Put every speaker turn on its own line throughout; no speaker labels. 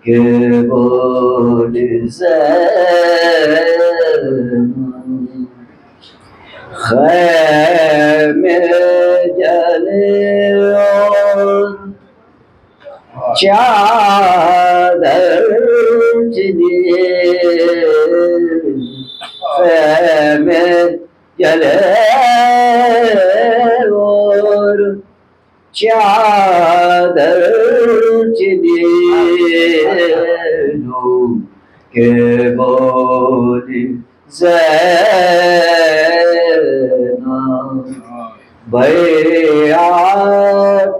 کہ بول زینب خیمے جلے اور چادر چلیے خیمے جلے اور چادر چلیے کہ بولی زینب بیعت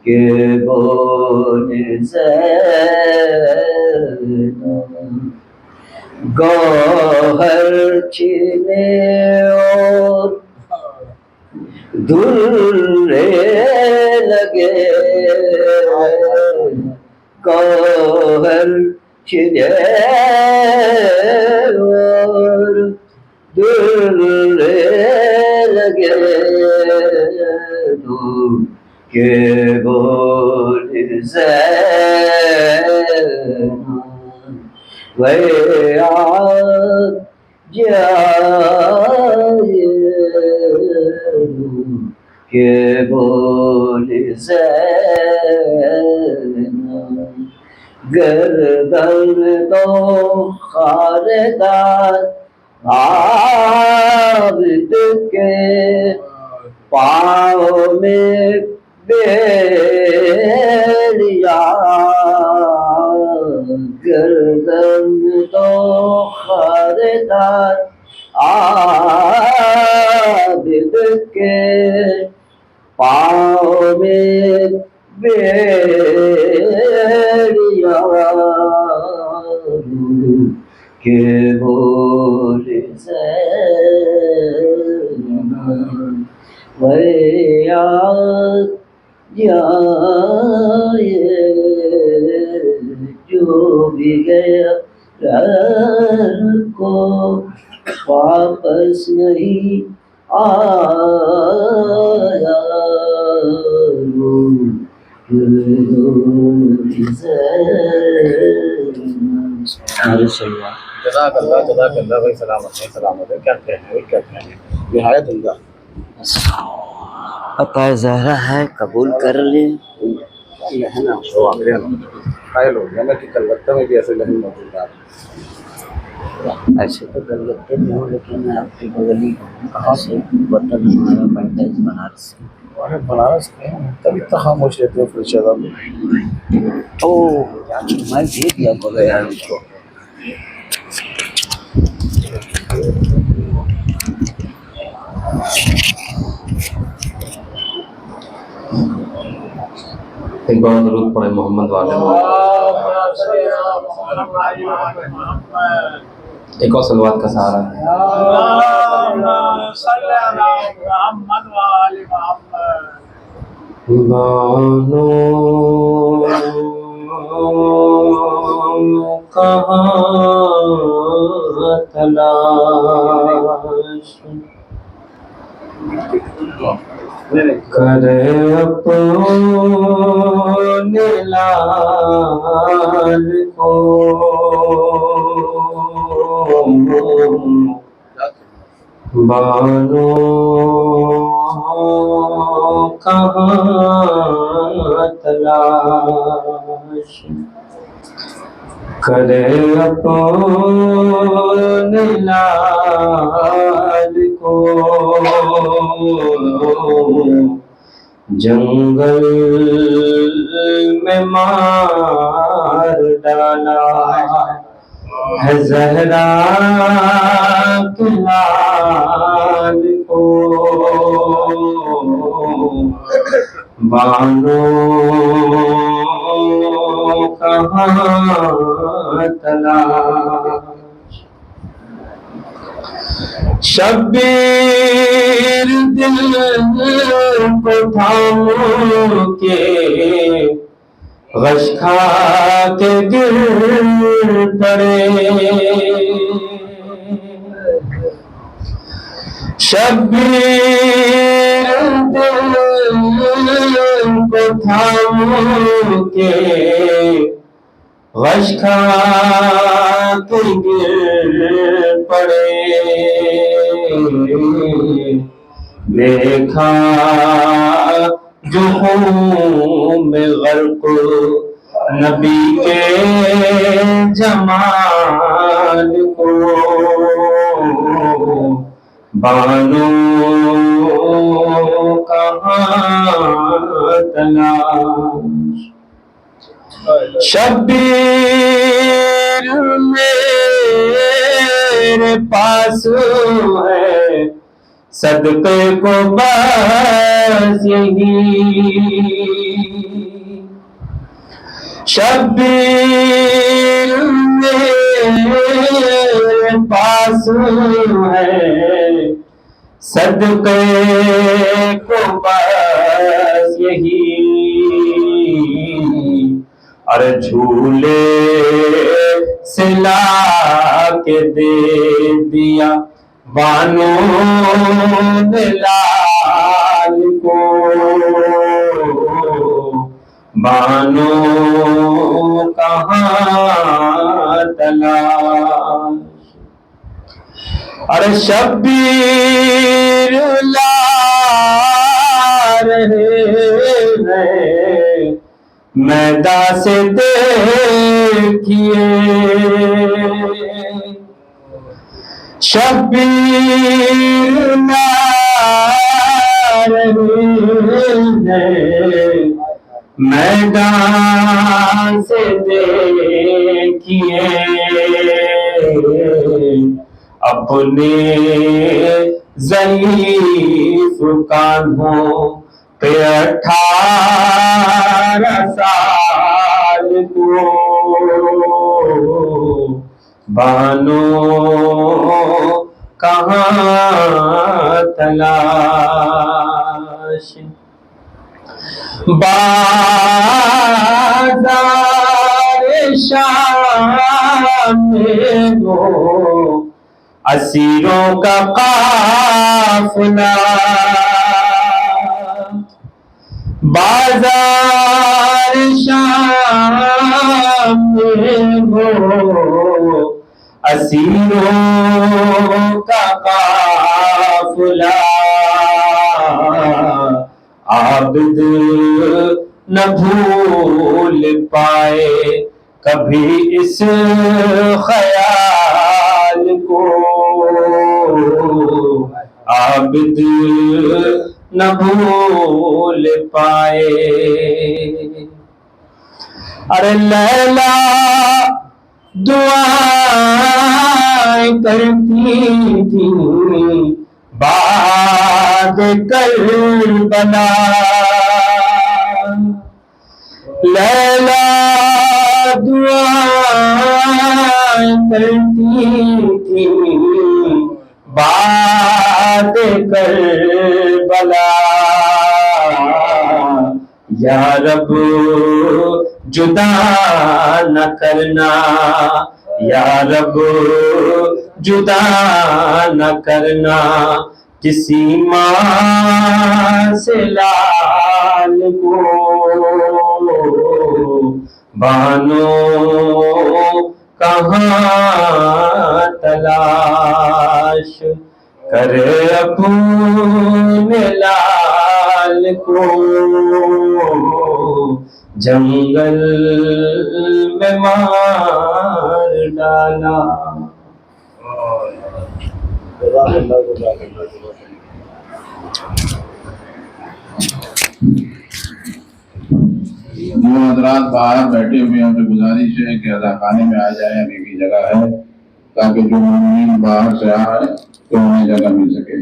کہ بولی زینب گوہر چھینے اور دھلے لگے گوہر چھینے اور دھلے لگے کہ بول زینب بیعت جائے کہ بول زینب گردن تو خاردار عابد کے پاؤں میں بیڑیا گردن تو خاردار عابد کے پاؤں میں بیڑیا کہ بول زینب بیعت جائے جو بھی گیا گھر کو واپس نہیں آیا
جزاک اللہ بھائی، سلامت ہے، سلامت ہے. کیا کہنے ہیں، کیا کہنے ہیں، نہایت عمدہ.
عطا زہرا ہے، قبول کر لیں.
لہن قائل ہو گیا میں کہ کلکتہ میں بھی ایسے لہن موجود ہے.
ایسے تو کلکتے میں ہوں لیکن میں آپ کی بغلی کہاں سے وطن ہمارا پڑتا ہے بنارس سے.
ارے بنارس کے ہیں تب اتنا خاموش رہتے ہو پھر شہر میں.
میں بھیج دیا بولے یار اس کو.
ایک بار درود پڑھے محمد والے. ایک اور صلوات کا سہارا ہے. بانو کہاں تلاش کرے اپنے لال کو بانو کہاں تلاش کرے اپنے لال کو جنگل میں مار ڈالا ہے زہرا کے لال کو بانو کہاں تلاش شبیر دل کو تھامو کے غش کھا کے گر پڑے شبیر دل تھاموں کے غش کھا کے گر پڑے، دیکھا جو خون میں غرق نبی کے جمال کو، بانو کہاں تلاش، شبیر میرے پاس ہے، صدقے کو بس یہی، شبیر میرے پاس ہے، صدقے کو بس یہی، اور جھولے سے لا کے دے دیا بانوں نے لال کو، بانوں کہاں تلاش، اور شبیر لا رہے ہیں میدان سے دیکھیے، شبیر لا رہے ہیں میدان سے دیکھیے، اپنے ضعیف کاندھوں پہ 18 سال کو، بانوں کہاں تلاش، بازار شام میں وہ اسیروں کا قافلہ، بازار شام میں وہ اسیروں کا قافلہ، عابد نہ بھول پائے کبھی اس خیال کو، عابد نہ بھول پائے، ارے لیلا دعائیں کرتی تھی بعد کربلا، لیلا دعائیں کرتی تھی بعد کربلا، یا رب جدا نہ کرنا، یا رب جدا نہ کرنا کسی ماں سے لال کو، بانوں کہاں تلاش کرے اپنے لال کو، جنگل میں مار ڈالا۔
جو حضرات باہر بیٹھے ہوئے ہیں ان سے گزارش ہے کہ اذاخانے میں آ جائیں، ابھی بھی جگہ ہے تاکہ جو مومنین باہر سے آئے تو انہیں جگہ مل سکے۔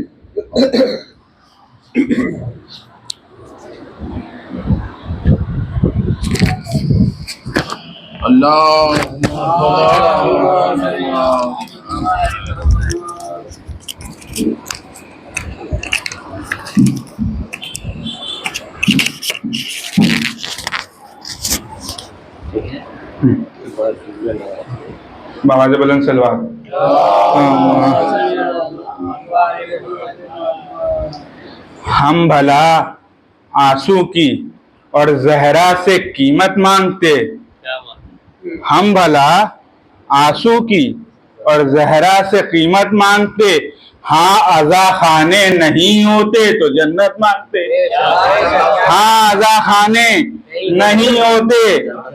بابا بلند سلوار۔ ہم بھلا آنسو کی اور زہرا سے قیمت مانگتے، ہم بھلا آنسو کی اور زہرا سے قیمت مانگتے، ہاں عزا خانے نہیں ہوتے تو جنت مانگتے، ہاں عزا خانے نہیں ہوتے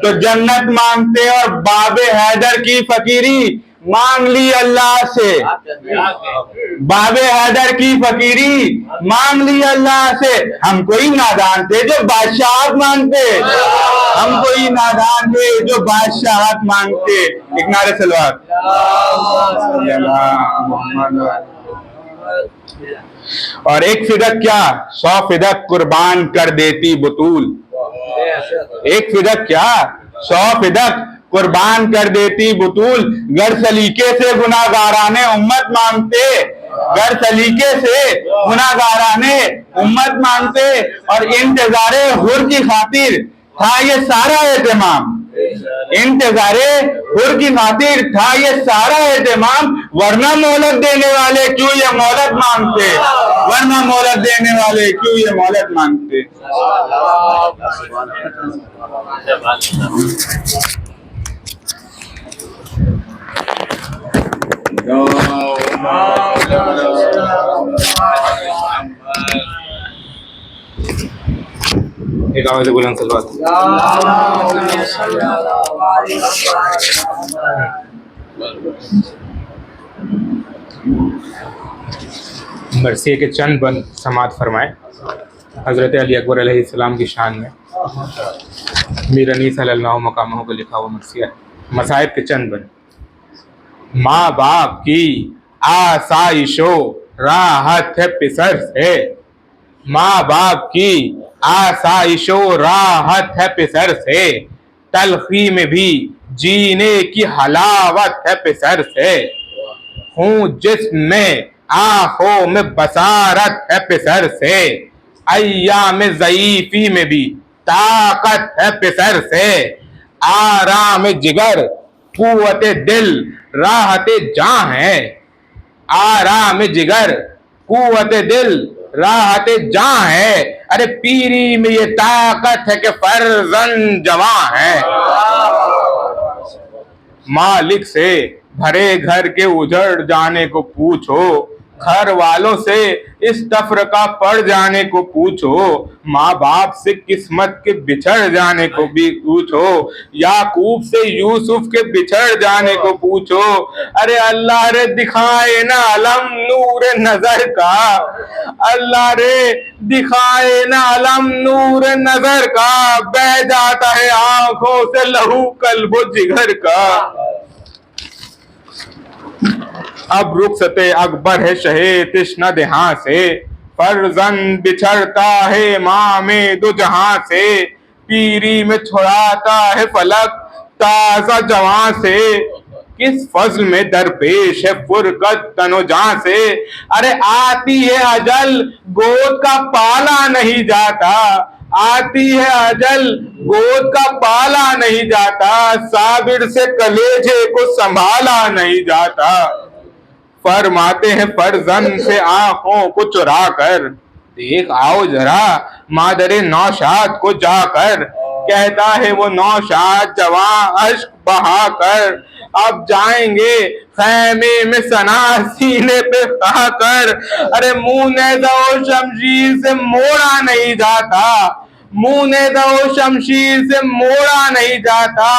تو جنت مانگتے، اور باب حیدر کی فقیری مانگ لی اللہ سے، باب حیدر کی فقیری مانگ لی اللہ سے، ہم کوئی نادان تھے جو بادشاہت مانگتے، ہم کوئی نادان تھے جو بادشاہت مانگتے۔ ایک نعرہ سلوات۔ اور ایک فدق کیا 100 فدق قربان کر دیتی بطول، ایک فدق کیا 100 فدق قربان کر دیتی بطول، گر سلیقے سے گناہگارانے امت مانگتے، گر سلیقے سے گناہگارانے امت مانگتے، اور انتظار حر کی خاطر تھا یہ سارا اہتمام، انتظار حر کی خاطر تھا یہ سارا اہتمام، ورنہ مہلت دینے والے کیوں یہ مہلت مانگتے، ورنہ مہلت دینے والے کیوں یہ مہلت مانگتے۔ ایک آواز بلند سلوات۔ مرثیے کے چند بند سماعت فرمائے۔ حضرت علی اکبر علیہ السلام کی شان میں میر انیس صلی اللہ مقامہ کو لکھا ہوا مرثیہ ہے۔ مصائب کے چند بند۔ ماں باپ کی آسائش و راحت ہے پسر سے، ماں باپ کی آسائش و راحت ہے پسر سے، تلخی میں بھی جینے کی حلاوت ہے پسر سے، ہوں جسم میں آنکھوں میں بصارت ہے پسر سے، ایام ضعیفی میں بھی طاقت ہے پسر سے، آرام جگر قوت دل راحت جاں ہے، آرام جگر قوت دل راحت جاں ہے، ارے پیری میں یہ طاقت ہے کہ فرزند جواں ہے، مالک سے بھرے گھر کے اجڑ جانے کو پوچھو، گھر والوں سے اس تفرقہ پڑ جانے کو پوچھو، ماں باپ سے قسمت کے بچھڑ جانے کو بھی پوچھو، یعقوب سے یوسف کے بچھڑ جانے کو پوچھو، ارے اللہ رے دکھائے نا علم نور نظر کا، اللہ رے دکھائے نا علم نور نظر کا، بہہ جاتا ہے آنکھوں سے لہو قلب و جگر کا، اب رخصت اکبر ہے شہ تشنہ دہاں سے، فرزند بچھڑتا ہے ماں میں دو جہاں سے، پیری میں چھڑاتا ہے فلک تازہ جواں سے، کس فضل میں درپیش ہے فرقت تن و جاں سے، ارے آتی ہے اجل گود کا پالا نہیں جاتا، آتی ہے اجل گود کا پالا نہیں جاتا، صابر سے کلیجے کو سنبھالا نہیں جاتا، فرماتے ہیں فرزند سے آنکھوں کو چرا کر، دیکھ آؤ ذرا مادر نوشاد کو جا کر، کہتا ہے وہ نوشاد جواں اشک بہا کر، اب جائیں گے خیمے میں ثنا سینے پہ کھا کر، ارے منہ نیزہ و شمشیر سے موڑا نہیں جاتا، منہ نیزہ و شمشیر سے موڑا نہیں جاتا،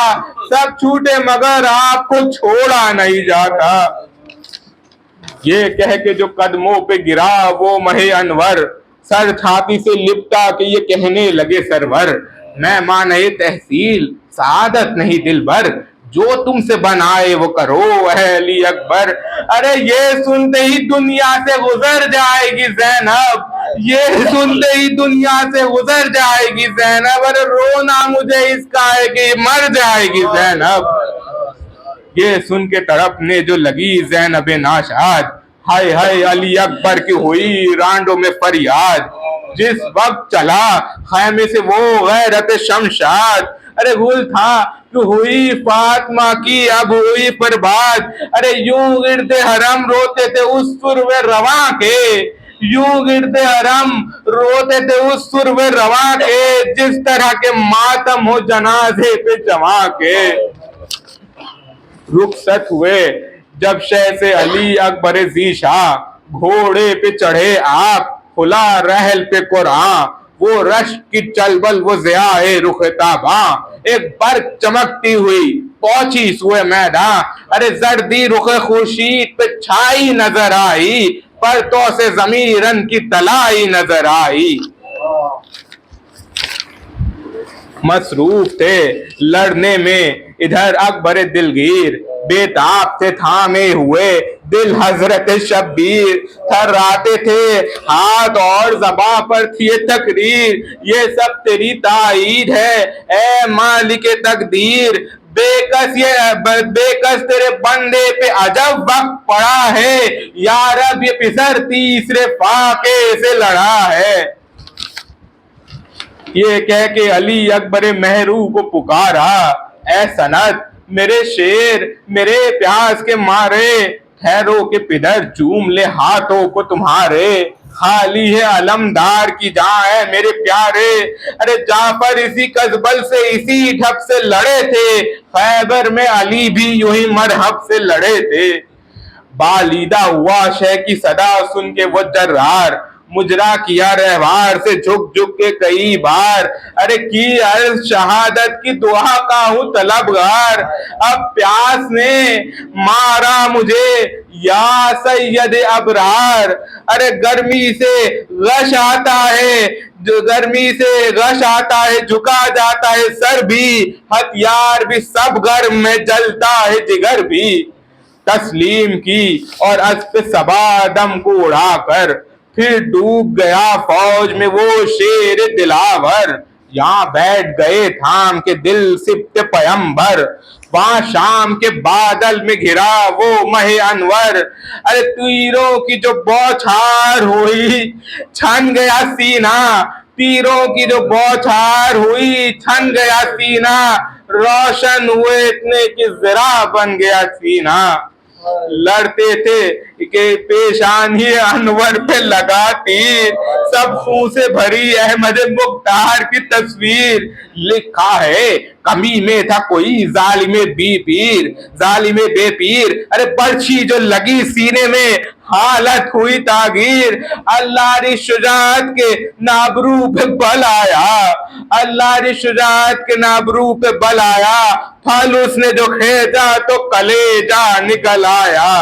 سب چھوٹے مگر آپ کو چھوڑا نہیں جاتا، یہ کہہ کے جو قدموں پہ گرا وہ مہ انور، سر چھاتی سے لپٹا کہ یہ کہنے لگے سرور، میں مانے تحصیل سعادت نہیں دل بھر، جو تم سے بنائے وہ کرو اے علی اکبر، ارے یہ سنتے ہی دنیا سے گزر جائے گی زینب، یہ سنتے ہی دنیا سے گزر جائے گی زینب، ارے رونا مجھے اس کا ہے کہ مر جائے گی زینب، یہ سن کے تڑپنے جو لگی زینب ناشاد، ہائے ہائے علی اکبر کی ہوئی رانڈوں میں فریاد، جس وقت چلا خیمے سے وہ غیرت شمشاد، ارے گل تھا کہ ہوئی فاطمہ کی اب ہوئی برباد، ارے یوں گرد حرم روتے تھے اس سرو رواں کے، یوں گرد حرم روتے تھے اس سرو رواں کے جس طرح کے ماتم ہو جنازے پہ جواں کے. رخصت ہوئے جب شہ سے علی اکبر ذیشاں گھوڑے پہ چڑھے آپ کھلا رحل پہ قرآن وہ رشک کی چلبل وہ ضیاء رخ تاباں ایک برق چمکتی ہوئی پہنچی سوئے میدان ارے زردی رخ خورشید پہ چھائی نظر آئی پرتوں سے ضمیرن کی تلائی نظر آئی. مصروف تھے لڑنے میں ادھر اکبر دلگیر بے تاب تھے تھامے ہوئے دل حضرت شبیر تھراتے تھے ہاتھ اور زباں پر تھی تقریر یہ سب تیری تائید ہے اے مالک تقدیر بے کس تیرے بندے پہ عجب وقت پڑا ہے یا رب یہ پسر تیسرے فاقے سے لڑا ہے. یہ کہہ کے علی اکبر مہرو کو پکارا اے سند میرے شیر میرے پیاس کے مارے ٹھہرو کے پدر چوم لے ہاتھوں کو تمہارے خالی ہے علمدار کی جاں ہے میرے پیارے ارے جعفر اسی قذبل سے اسی ڈھب سے لڑے تھے خیبر میں علی بھی یوں ہی مرحب سے لڑے تھے. بالیدہ ہوا شہ کی صدا سن کے وہ جرار مجرا کیا رہوار سے جھک جھک کے کئی بار ارے کی عرض شہادت کی دعا کا ہوں طلبگار اب پیاس نے مارا مجھے یا سید ابرار ارے گرمی سے غش آتا ہے جھکا جاتا ہے سر بھی ہتھیار بھی سب گرم میں جلتا ہے جگر بھی. تسلیم کی اور اسب صبا دم کو اڑا کر پھر ڈوب گیا فوج میں وہ شیر دلاور یہاں بیٹھ گئے تھام کے دل سبت پیمبر وہاں شام کے بادل میں گھرا وہ مہ انور ارے تیروں کی جو بوچھار ہوئی چھن گیا سینہ تیروں کی جو بوچھار ہوئی چھن گیا سینہ روشن ہوئے اتنے کہ ذرا بن گیا سینہ. لڑتے تھے کہ پیشانی انور پہ لگا تیر سب خون سے بھری احمد مختار کی تصویر لکھا ہے کمی میں تھا کوئی ظالم بے پیر ارے برچھی جو لگی سینے میں حالت ہوئی تاغیر اللہ ری شجاعت کے نابرو پہ بل آیا اللہ ری شجاعت کے نابرو پہ بل آیا پھل اس نے جو کھینچا تو کلیجہ نکل آیا.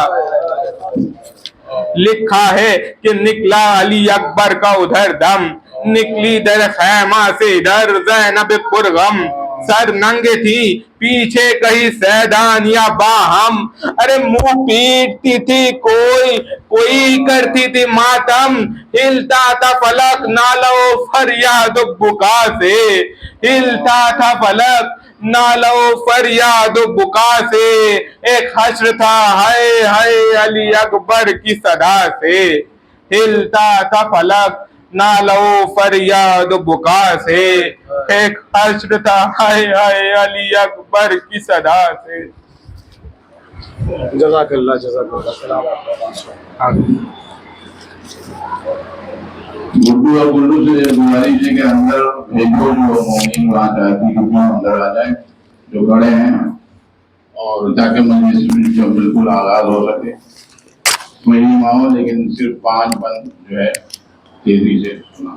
لکھا ہے کہ نکلا علی اکبر کا ادھر دم نکلی در خیمہ سے ادھر زینب پرغم سر ننگے تھی پیچھے کہیں سیدان یا باہم ارے منہ پیٹتی تھی کوئی کرتی تھی ماتم ہلتا تھا فلک نالو فریاد بکا سے ہلتا تھا فلک نالو فریاد بکا سے ایک حشر تھا ہائے ہائے علی اکبر کی صدا سے ہلتا تھا فلک نالو فریاد بکا سے ایک حشر تھا ہائے ہائے علی اکبر کی صدا سے.
جزاک اللہ السلام
گڈو اور گلو سے گزارش ہے کہ اندر بھیجو جو مومن وہاں چاہتی کہ وہ اندر آ جائیں جو بڑے ہیں اور تاکہ مجلس جو بالکل آغاز ہو سکے میری ماں لیکن صرف 5 بند جو ہے تیزی سے سنا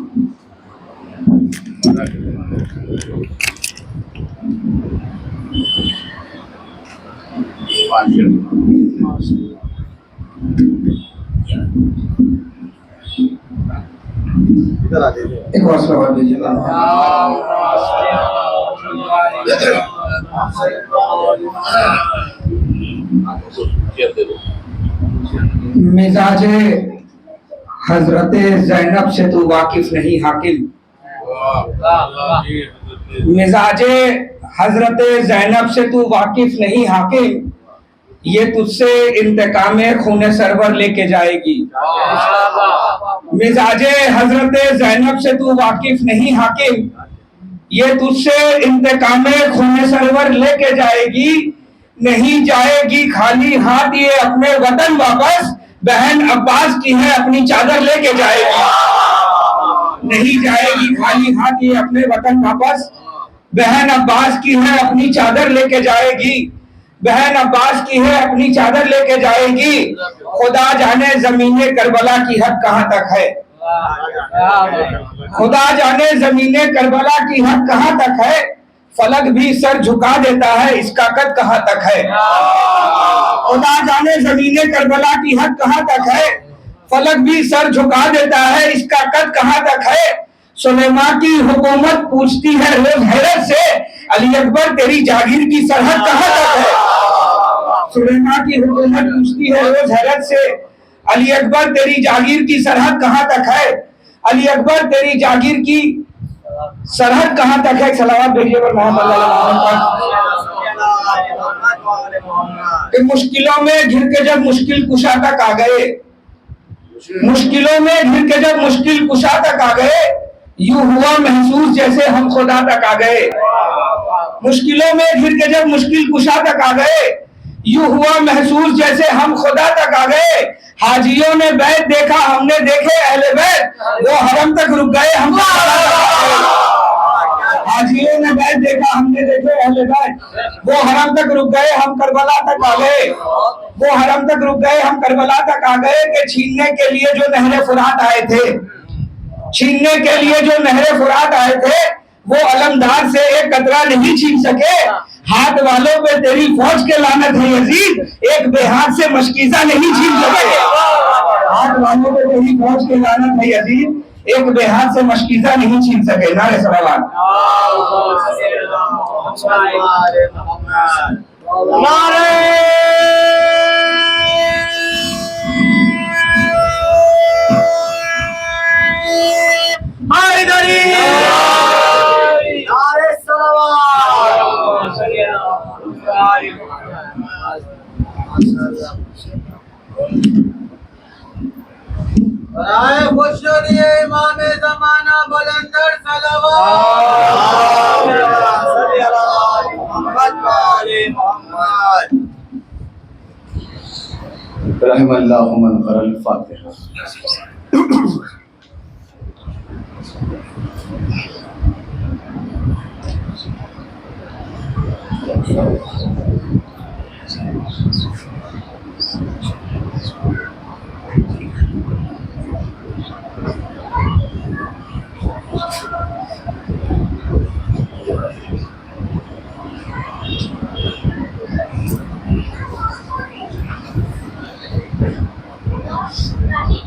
ایک اور سوال دیجیے مزاج حضرت زینب سے تو واقف نہیں حاکم مزاج حضرت زینب سے تو واقف نہیں حاکم یہ تجھ سے انتقام خون سرور لے کے جائے گی مزاج حضرت زینب سے تو واقف نہیں حاکم یہ تجھ سے انتقام خون سرور لے کے جائے گی نہیں جائے گی خالی ہاتھ یہ اپنے وطن واپس بہن عباس کی ہے اپنی چادر لے کے جائے گی، نہیں جائے گی خالی ہاتھ یہ اپنے وطن واپس۔ بہن عباس کی ہے اپنی چادر لے کے جائے گی، بہن عباس کی ہے اپنی چادر لے کے جائے گی، خدا جانے زمین کربلا کی حد کہاں تک ہے، خدا جانے زمین کربلا کی حد کہاں تک ہے، فلک بھی سر جھکا دیتا ہے اس کا قد کہاں تک ہے، خدا جانے زمین کربلا کی حد کہاں تک ہے، فلک بھی سر جھکا دیتا ہے اس کا قد کہاں تک ہے۔ سلیمان کی حکومت پوچھتی ہے روز حیرت سے، علی اکبر تیری جاگیر کی سرحد کہاں تک ہے، سلیمان کی حکومت پوچھتی ہے روز حیرت سے، علی اکبر تیری جاگیر کی سرحد کہاں تک ہے، علی اکبر تیری جاگیر کی سرحد کہاں تک ہے۔ صلوات بھیجیے پر محمد صلی اللہ علیہ وسلم۔ کہ مشکلوں میں گھر کے جب مشکل کشا تک آ گئے، مشکلوں میں گھر کے جب مشکل کشا تک آ گئے، یوں ہوا محسوس جیسے ہم خدا تک آ گئے، مشکلوں میں گھر کے جب مشکل کشا تک آ گئے، یوں ہوا محسوس جیسے ہم خدا تک آ گئے، حاجیوں نے بیت دیکھا ہم نے دیکھے اہل بیت، وہ حرم تک رک گئے ہم کربلا تک آ گئے، حاجیوں نے بیت دیکھا ہم نے دیکھے اہل بیت، وہ حرم تک رک گئے ہم کربلا تک آ گئے، وہ حرم تک رک گئے ہم کربلا تک آ گئے، کہ چھیننے کے لیے جو نہر فرات آئے تھے، چھیننے کے لیے جو نہر فرات آئے تھے، وہ علمدار سے ایک قطرہ نہیں چھین سکے، ہاتھ والوں پہ تیری فوج کے لعنت ہے یزید، ایک بے ہاتھ سے مشکیزہ نہیں چھین سکے، ہاتھ والوں پہ تیری فوج کے لعنت ہے یزید، ایک بے ہاتھ سے مشکیزہ نہیں چھین سکے۔ نعرہ صلوات۔
امام زمانہ بلندر
رحم اللہ من قرأ الفاتحہ۔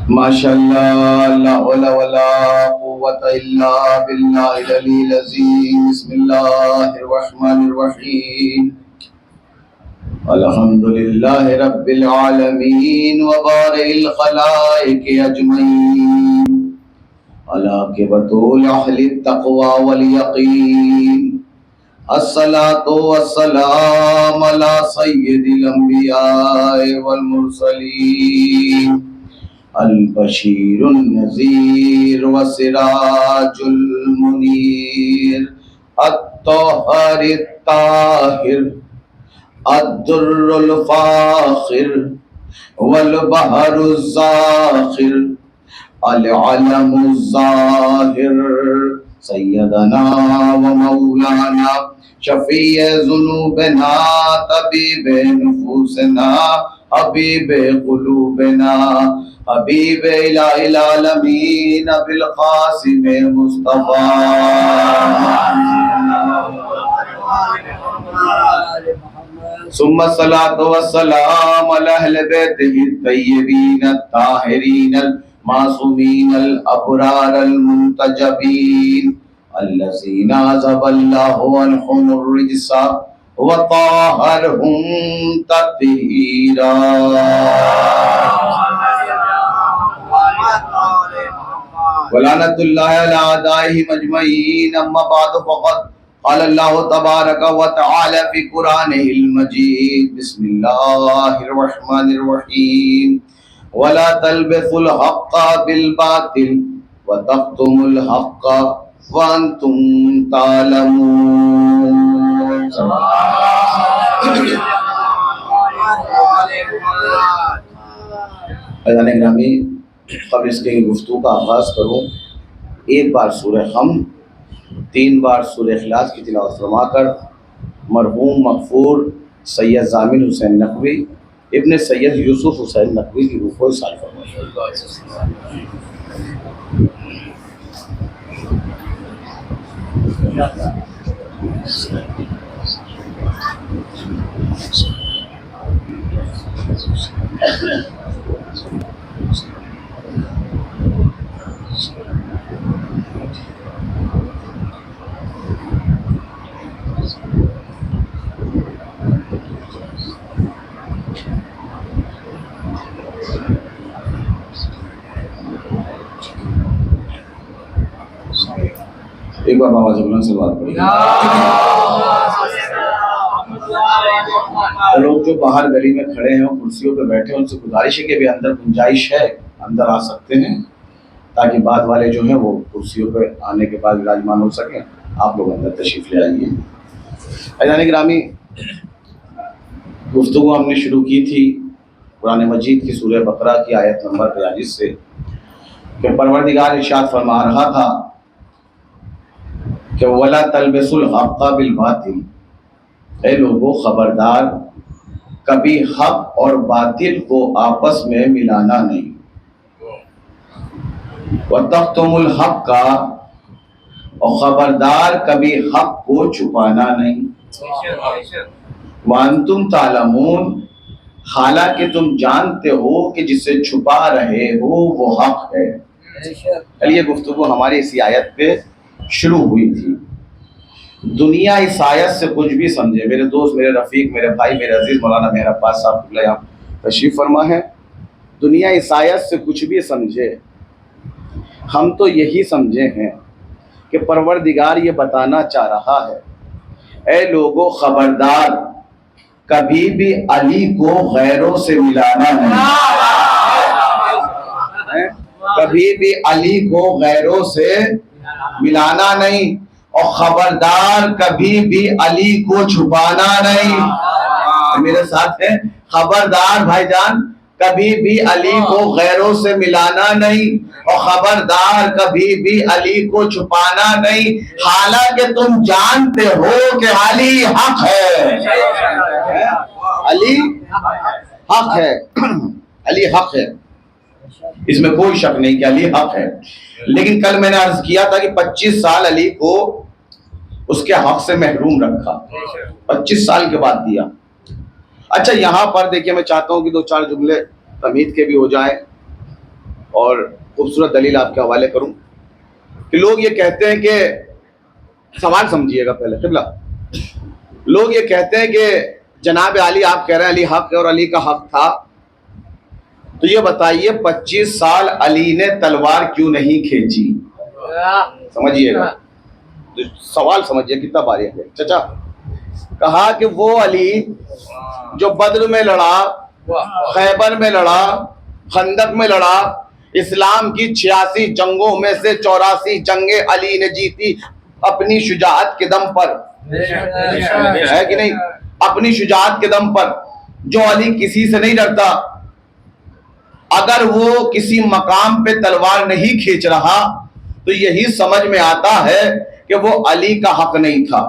ماشاءاللہ، لا حول ولا قوة الا باللہ العلی العظیم۔ بسم اللہ الرحمن الرحیم۔ الحمدللہ رب العالمین وبارئ الخلائق اجمعین، عاقبۃ اہل التقوی والیقین، الصلاۃ والسلام علی سید الانبیاء والمرسلین، البشیر النذیر وسراج المنیر، الطاہر الطاہر، الدر الفاخر والبحر الزاخر، العلم الظاہر، سیدنا و مولانا شفیع ذنوبنا، طبیب نفوسنا، حبیب قلوبنا، حبیب الہ العالمین، ابی القاسم مصطفیٰ، ثم الصلاة والسلام علی اہل بیتہ الطیبین الطاہرین المعصومین الابرار المنتجبین، الذین اذهب اللہ عنہم الرجس وطہرہم تطہیرا۔ ولعنت اللہ علی اعدائہم اجمعین، اما بعد فقد قال اللہ تبارک و تعالی فی قرآنہ المجید، بسم اللہ الرحمن الرحیم، ولا تلبسوا الحق بالباطل وتكتموا الحق وانتم تعلمون۔ عزیزان گرامی، قبل اس کے گفتگو کا آغاز کروں، ایک بار سورہ حمد، 3 بار سورہ اخلاص کی تلاوت فرما کر مرحوم مغفور سید ضامن حسین نقوی ابن سید یوسف حسین نقوی کی روح کو اصال فرمائیں۔ ایک بار بابا جبران سے بات کریں۔ لوگ جو باہر گلی میں کھڑے ہیں اور کرسیوں پہ بیٹھے ہیں، ان سے گزارش ہے کہ بھی اندر گنجائش ہے، اندر آ سکتے ہیں تاکہ بعد والے جو ہیں وہ کرسیوں پہ آنے کے بعد وراجمان ہو سکیں۔ آپ لوگ اندر تشریف لے آئیے۔ عزیزان گرامی، گفتگو ہم نے شروع کی تھی قرآن مجید کی سورہ بقرہ کی آیت نمبر 42 سے کہ پروردگار ارشاد فرما رہا تھا کہ وَلَا تَلْبِسُوا الْحَقَّ بِالْبَاطِلِ، اے لوگو خبردار کبھی حق اور باطل کو آپس میں ملانا نہیں، وَتَخْتُمُوا الْحَقَّ، اور خبردار کبھی حق کو چھپانا نہیں، وَأَنْتُمْ تَعْلَمُونَ، حالانکہ تم جانتے ہو کہ جسے چھپا رہے ہو وہ حق ہے۔ یہ گفتگو ہماری اسی آیت پہ شروع ہوئی تھی۔ دنیا اس آیت سے کچھ بھی سمجھے، میرے دوست، میرے رفیق، میرے بھائی، میرے عزیز مولانا مہر عباس صاحب یہاں تشریف فرما ہے، دنیا اس آیت سے کچھ بھی سمجھے، ہم تو یہی سمجھے ہیں کہ پروردگار یہ بتانا چاہ رہا ہے اے لوگوں خبردار کبھی بھی علی کو غیروں سے ملانا نہیں، کبھی بھی علی کو غیروں سے ملانا نہیں، اور خبردار کبھی بھی علی کو چھپانا نہیں۔ میرے ساتھ ہے، خبردار بھائی جان کبھی بھی علی کو غیروں سے ملانا نہیں، اور خبردار کبھی بھی علی کو چھپانا نہیں، حالانکہ تم جانتے ہو کہ علی حق ہے، علی حق ہے، علی حق ہے، اس میں کوئی شک نہیں کہ علی حق ہے۔ لیکن کل میں نے عرض کیا تھا کہ 25 سال علی کو اس کے حق سے محروم رکھا، 25 سال کے بعد دیا۔ اچھا یہاں پر دیکھیے، میں چاہتا ہوں کہ 2-4 جملے تمہید کے بھی ہو جائیں اور خوبصورت دلیل آپ کے حوالے کروں کہ لوگ یہ کہتے ہیں کہ، سوال سمجھیے گا پہلے قبلہ، لوگ یہ کہتے ہیں کہ جناب علی، آپ کہہ رہے ہیں علی حق ہے اور علی کا حق تھا، تو یہ بتائیے 25 سال علی نے تلوار کیوں نہیں کھینچی؟ سمجھیے گا سوال، سمجھیے کتنا باریک ہے چچا۔ کہا کہ وہ علی جو بدر میں لڑا، خیبر میں لڑا، خندق میں لڑا، اسلام کی 86 جنگوں میں سے 84 جنگیں علی نے جیتی اپنی شجاعت کے دم پر، ہے کہ نہیں؟ اپنی شجاعت کے دم پر، جو علی کسی سے نہیں ڈرتا، اگر وہ کسی مقام پہ تلوار نہیں کھینچ رہا تو یہی سمجھ میں آتا ہے کہ وہ علی کا حق نہیں تھا۔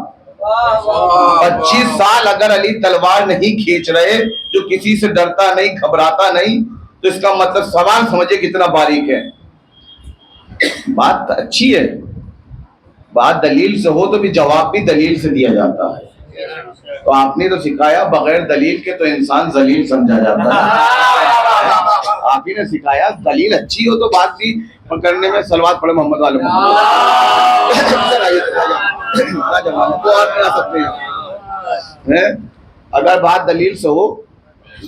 25 سال اگر علی تلوار نہیں کھینچ رہے، جو کسی سے ڈرتا نہیں، گھبراتا نہیں، تو اس کا مطلب سوال سمجھے کتنا باریک ہے۔ بات اچھی ہے، بات دلیل سے ہو تو بھی جواب بھی دلیل سے دیا جاتا ہے۔ تو آپ نے تو سکھایا بغیر دلیل کے تو انسان ذلیل سمجھا جاتا ہے، آپ ہی نے سکھایا دلیل اچھی ہو تو بات بھی کرنے میں صلوات پڑھے محمد والے محمد۔ اگر بات دلیل سے ہو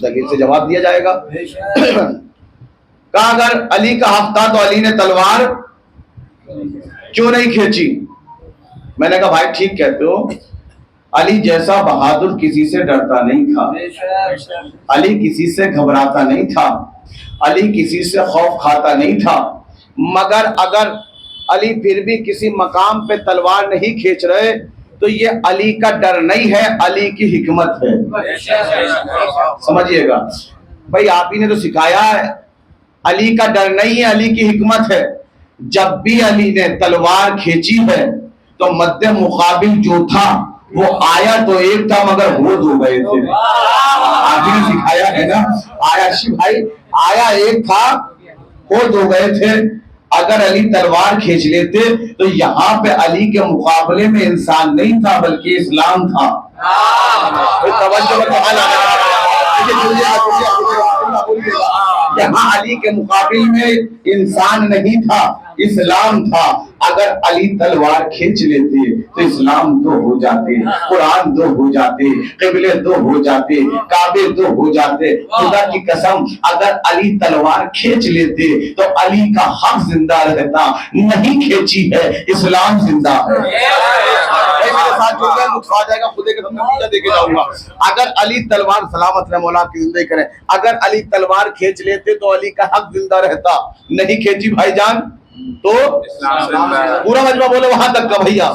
دلیل سے جواب دیا جائے گا۔ کہا اگر علی کا حق تھا تو علی نے تلوار کیوں نہیں کھینچی؟ میں نے کہا بھائی ٹھیک کہتے ہو، علی جیسا بہادر کسی سے ڈرتا نہیں تھا، علی کسی سے گھبراتا نہیں تھا، علی کسی سے خوف کھاتا نہیں تھا، مگر اگر علی پھر بھی کسی مقام پہ تلوار نہیں کھینچ رہے تو یہ علی کا ڈر نہیں ہے، علی کی حکمت ہے۔ سمجھیے گا بھائی، آپ ہی نے تو سکھایا ہے علی کا ڈر نہیں ہے، علی کی حکمت ہے. جب بھی علی نے تلوار کھینچی ہے تو مد مقابل جو تھا وہ آیا تو ایک تھا مگر ہو دو گئے تھے. آپ نے سکھایا ہے نا آیا شی بھائی، آیا ایک تھا ہو دو گئے تھے. اگر علی تلوار کھینچ لیتے تو یہاں پہ علی کے مقابلے میں انسان نہیں تھا بلکہ اسلام تھا. یہاں علی کے مقابل میں انسان نہیں تھا، اسلام تھا. اگر علی تلوار کھینچ لیتے تو اسلام دو ہو جاتے، قرآن دو ہو جاتے، قبلے دو ہو جاتے، کعبے دو ہو جاتے. خدا کی قسم اگر علی تلوار کھینچ لیتے تو علی کا حق زندہ رہتا. نہیں کھینچی ہے، اسلام زندہ ہے. اگر علی تلوار سلامت رحمہ اللہ کی زندگی کریں، اگر علی تلوار کھینچ لیتے تو علی کا حق زندہ رہتا. نہیں کھینچی بھائی جان تو پورا مجمع بولے وہاں تک کا بھیا.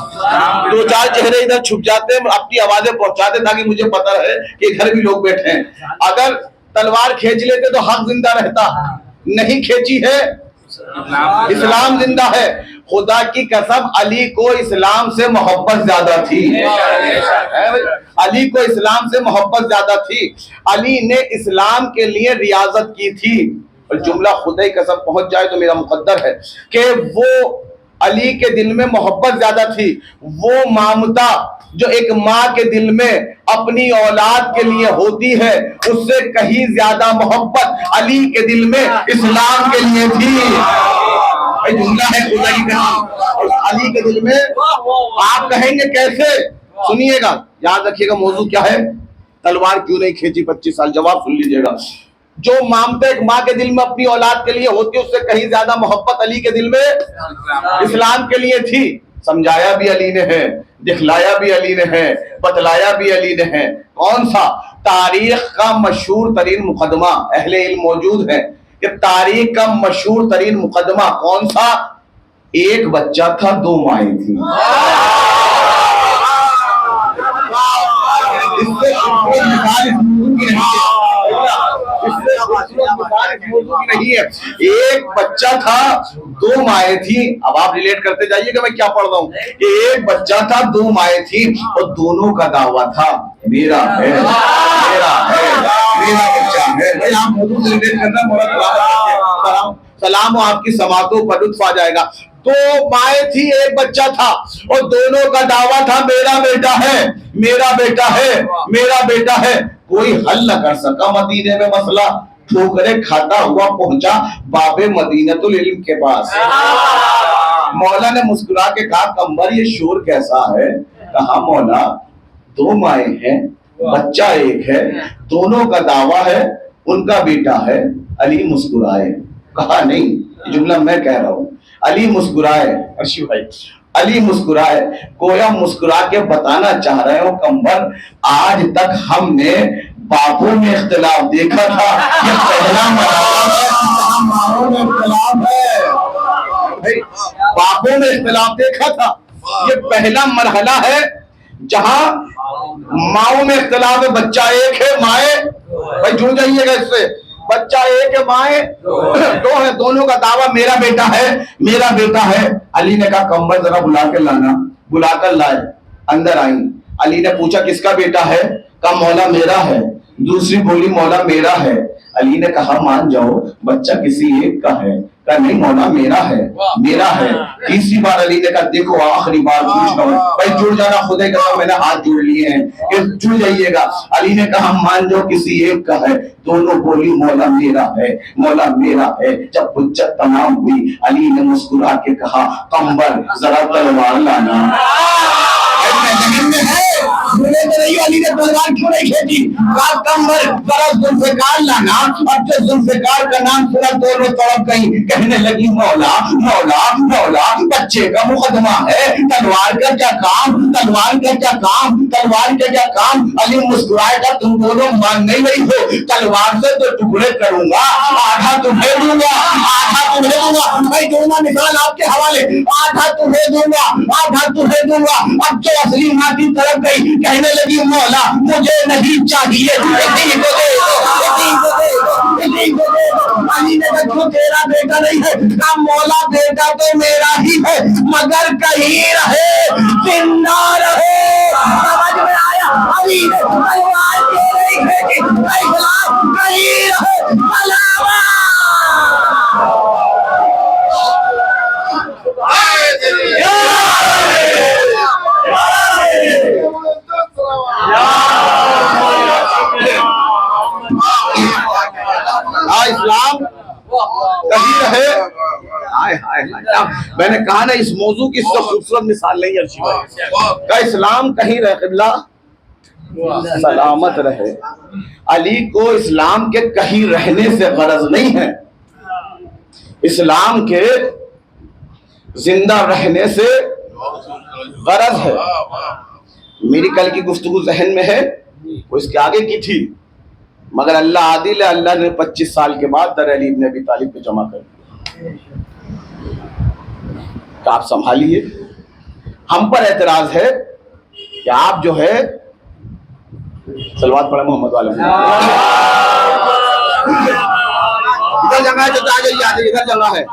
دو چار چہرے ادھر چھپ جاتے ہیں، اپنی آوازیں پہنچاتے تاکہ مجھے پتہ رہے کہ گھر بھی لوگ بیٹھے ہیں. اگر تلوار کھینچ لیتے تو حق زندہ رہتا. نہیں کھینچی ہے، اسلام زندہ ہے. خدا کی قسم علی کو اسلام سے محبت زیادہ تھی. علی کو اسلام سے محبت زیادہ تھی. علی نے اسلام کے لیے ریاضت کی تھی. اور جملہ خدا کی قسم پہنچ جائے تو میرا مقدر ہے کہ وہ علی کے دل میں محبت زیادہ تھی. وہ ممتا جو ایک ماں کے دل میں اپنی اولاد کے لیے ہوتی ہے، اس سے کہیں زیادہ محبت علی کے دل میں اسلام کے لیے تھی. جملہ ہے خدا کی قسم. علی کے دل میں آپ کہیں گے کیسے؟ سنیے گا، یاد رکھیے گا موضوع کیا ہے. تلوار کیوں نہیں کھینچی 25 سال؟ جواب سن لیجیے گا. جو مامتا ایک ماں کے دل میں اپنی اولاد کے لیے ہوتی ہے، اس سے کہیں زیادہ محبت علی کے دل میں اسلام کے لیے تھی. سمجھایا بھی علی نے ہے، دکھلایا بھی علی نے ہے، بتلایا بھی علی نے ہے. کون سا؟ تاریخ کا مشہور ترین مقدمہ اہل علم موجود ہے کہ تاریخ کا مشہور ترین مقدمہ کون سا؟ ایک بچہ تھا، دو مائیں تھیں. اس سے نہیں ہے. ایک بچہ تھا، دو مائیں تھیں. اب آپ ریلیٹ کرتے جائیے کہ میں کیا پڑھ رہا ہوں. کہ ایک بچہ تھا، دو مائیں تھیں، اور دونوں کا دعویٰ تھا میرا ہے، میرا ہے، میرا بچہ ہے. بھائی آپ موضوع سے ریلیٹ کرنا بہت سلام ہو آپ کی سماعتوں پر لطف آ جائے گا. دو مائیں تھی، ایک بچہ تھا، اور دونوں کا دعویٰ تھا میرا بیٹا ہے، میرا بیٹا ہے، میرا بیٹا ہے. کوئی حل نہ کر سکا مدینے میں مسئلہ. ٹھوکرے کھاتا ہوا پہنچا باب مدینۃ العلم کے پاس. مولا نے مسکرا کے کہا کمبر یہ شور کیسا ہے؟ کہا مولا دو مائیں ہیں، بچہ ایک ہے، دونوں کا دعویٰ ہے ان کا بیٹا ہے. علی مسکرائے. کہا نہیں، یہ جملہ میں کہہ رہا ہوں. علی مسکرائے. ارشی بھائی علی مسکرائے، گویا مسکرا کے بتانا چاہ رہے ہو کمبر آج تک ہم نے باپوں میں اختلاف دیکھا تھا، یہ پہلا مرحلہ ہے. باپوں میں اختلاف دیکھا تھا، یہ پہلا مرحلہ ہے جہاں ماؤں میں اختلاف ہے. بچہ ایک ہے، مائیں بھائی جڑ جائیے گا اس سے. بچہ ایک ہے، مائیں دو ہیں، دونوں کا دعویٰ میرا بیٹا ہے، میرا بیٹا ہے. علی نے کہا کمبر ذرا بلا کے لانا. بلا کر لائے، اندر آئیں. علی نے پوچھا کس کا بیٹا ہے؟ کہا مولا میرا ہے. دوسری بولی مولا میرا ہے. علی نے کہا مان جاؤ بچہ کسی ایک کا ہے. کہا نہیں مولا میرا ہے، میرا ہے. تیسری بار علی نے کہا دیکھو آخری بار پوچھ رہا ہوں بھائی جڑ جانا. خدا کی قسم میں نے ہاتھ جوڑ لیے ہیں کہ جڑ جائیے گا. علی نے کہا مان جاؤ کسی ایک کا ہے. دونوں بولی مولا میرا ہے، مولا میرا ہے. جب حجت تمام ہوئی علی نے مسکرا کے کہا کمبر ذرا تلوار لانا. علی نے تلوار کیوں نہیں کھینچی؟ کہا کمبر ذرا ذوالفقار لانا. اب جو ذوالفقار کا نام سنا دونوں طرف گئی. کہنے لگی مولا مولا مولا بچے کا مقدمہ ہے، تلوار کا کیا کام، تلوار کا کیا کام، تلوار کا کیا کام. علی مسکرائے گا تم دونوں مان نہیں رہی ہو. تلوار سے تو ٹکڑے کروں گا، آدھا تمہیں دوں گا، آدھا تمہیں دوں گا. بھائی دونوں مثال آپ کے حوالے. آدھا تمہیں دوں گا، آدھا تمہیں دوں گا. اب جو اصلی ماں کی طرف گئی کہنے لگی مولا مجھے نہیں چاہیے، اسی کو دے دو، اسی کو دے دو، اسی کو دے دو۔ علی نے کہا تو تیرا بیٹا نہیں ہے، کہا مولا بیٹا تو میرا ہی ہے مگر کہیں رہے زندہ رہے۔ سمجھ میں آیا؟ علی نے تلوار کیوں نہیں پھینکی؟ کہیں رہے سلامت۔ اسلام کہیں رہے۔ میں نے کہا نا اس موضوع کی اس سے خوبصورت مثال نہیں ہے ارشی بھائی کا، اسلام کہیں رہے قبلہ سلامت رہے۔ علی کو اسلام کے کہیں رہنے سے غرض نہیں ہے، اسلام کے زندہ رہنے سے غرض ہے۔ میری کل کی گفتگو ذہن میں ہے، وہ اس کے آگے کی تھی، مگر اللہ عادل ہے، اللہ نے 25 سال کے بعد در علی ابن ابی طالب پہ جمع کر دیا کہ آپ سنبھالیے۔ ہم پر اعتراض ہے کہ آپ جو ہے صلوات پڑھیں محمد والے ادھر جگہ ہے جو آ جائیے، آ جائیے، ادھر جگہ ہے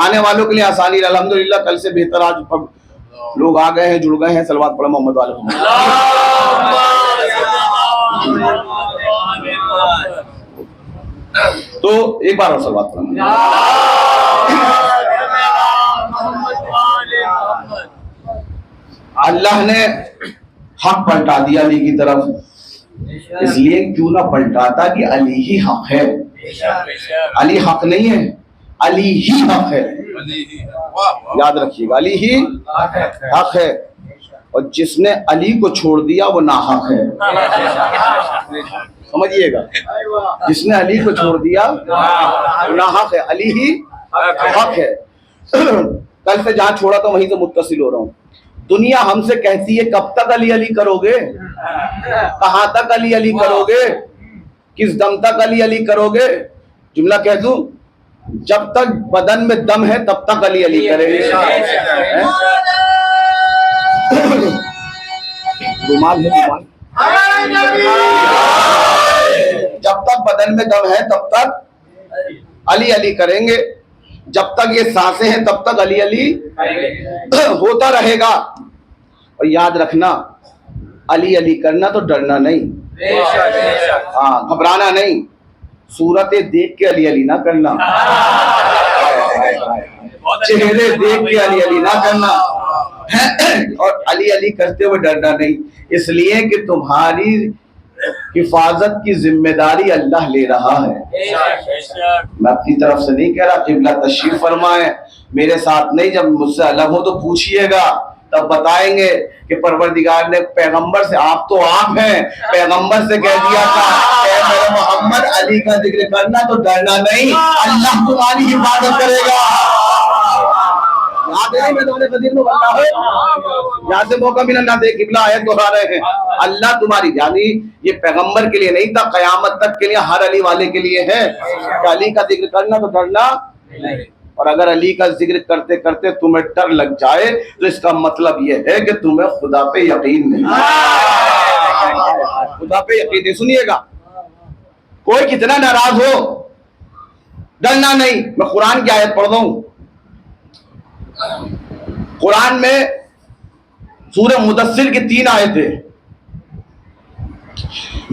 آنے والوں کے لیے آسانی۔ الحمدللہ کل سے بہتر آج لوگ آ گئے ہیں، جڑ گئے ہیں۔ صلوات پڑھیں محمد والے۔ تو ایک بار اور صلوات پڑھیں۔ اللہ نے حق پلٹا دیا علی کی طرف، اس لیے کیوں نہ پلٹاتا کہ علی ہی حق ہے۔ علی حق نہیں ہے، علی ہی حق ہے، یاد رکھیے گا، علی ہی حق ہے، اور جس نے علی کو چھوڑ دیا وہ ناحق ہے۔ سمجھیے گا، جس نے علی کو چھوڑ دیا وہ ناحق ہے، علی ہی حق ہے۔ کل سے جہاں چھوڑا تو وہیں سے متصل ہو رہا ہوں۔ دنیا ہم سے کہتی ہے کب تک علی علی کرو گے، کہاں تک علی علی کرو گے، کس دم تک علی علی کرو گے؟ جملہ کہہ دوں، جب تک بدن میں دم ہے تب تک علی علی کریں گے۔ رومال ہے، رومال، جب تک بدن میں دم ہے تب تک علی علی کریں گے، جب تک یہ سانسیں ہیں تب تک علی علی ہوتا رہے گا۔ اور یاد رکھنا، علی علی کرنا تو ڈرنا نہیں، ہاں گھبرانا نہیں، صورتیں دیکھ کے علی علی نہ کرنا، چہرے دیکھ کے علی علی نہ کرنا، اور علی علی کرتے ہوئے ڈرنا نہیں، اس لیے کہ تمہاری حفاظت کی ذمہ داری اللہ لے رہا ہے۔ میں اپنی طرف سے نہیں کہہ رہا، قبلہ تشریف فرمائیں، میرے ساتھ نہیں، جب مجھ سے الگ ہو تو پوچھئے گا، تب بتائیں گے کہ پروردگار نے پیغمبر سے، آپ تو آپ ہیں، پیغمبر سے کہہ دیا تھا اے میرے محمد علی کا ذکر کرنا تو ڈرنا نہیں، اللہ تمہاری حفاظت کرے گا۔ یاد ہے میدان غدیر میں بنتا ہے، یہاں سے موقع بھی نہ دے، قبلہ آیت دہرا رہے ہیں، اللہ تمہاری، یعنی یہ پیغمبر کے لیے نہیں تھا، قیامت تک کے لیے ہر علی والے کے لیے ہے کہ علی کا ذکر کرنا تو ڈرنا نہیں۔ اور اگر علی کا ذکر کرتے کرتے تمہیں ڈر لگ جائے تو اس کا مطلب یہ ہے کہ تمہیں خدا پہ یقین نہیں، خدا پہ یقین نہیں۔ سنیے گا، کوئی کتنا ناراض ہو ڈرنا نہیں۔ میں قرآن کی آیت پڑھ دوں، قرآن میں سورہ مدثر کی 3 آیتیں،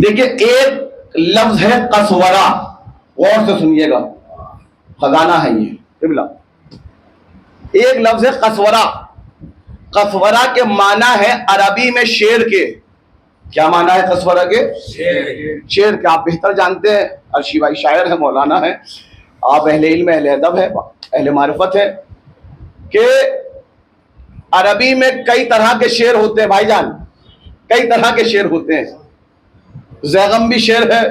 دیکھیں ایک لفظ ہے قسورہ، غور سے سنیے گا، خزانہ ہے یہ قبلہ، ایک لفظ ہے قسورہ۔ قسورہ کے معنی ہے عربی میں شیر کے، کیا معنی ہے قسورہ کے؟ شیر کے، آپ بہتر جانتے ہیں، ارشی بھائی شاعر ہے، مولانا ہے، آپ اہل علم، اہل ادب ہے، اہل معرفت ہے، کہ عربی میں کئی طرح کے شعر ہوتے ہیں بھائی جان، کئی طرح کے شعر ہوتے ہیں، زیغم بھی شعر ہے،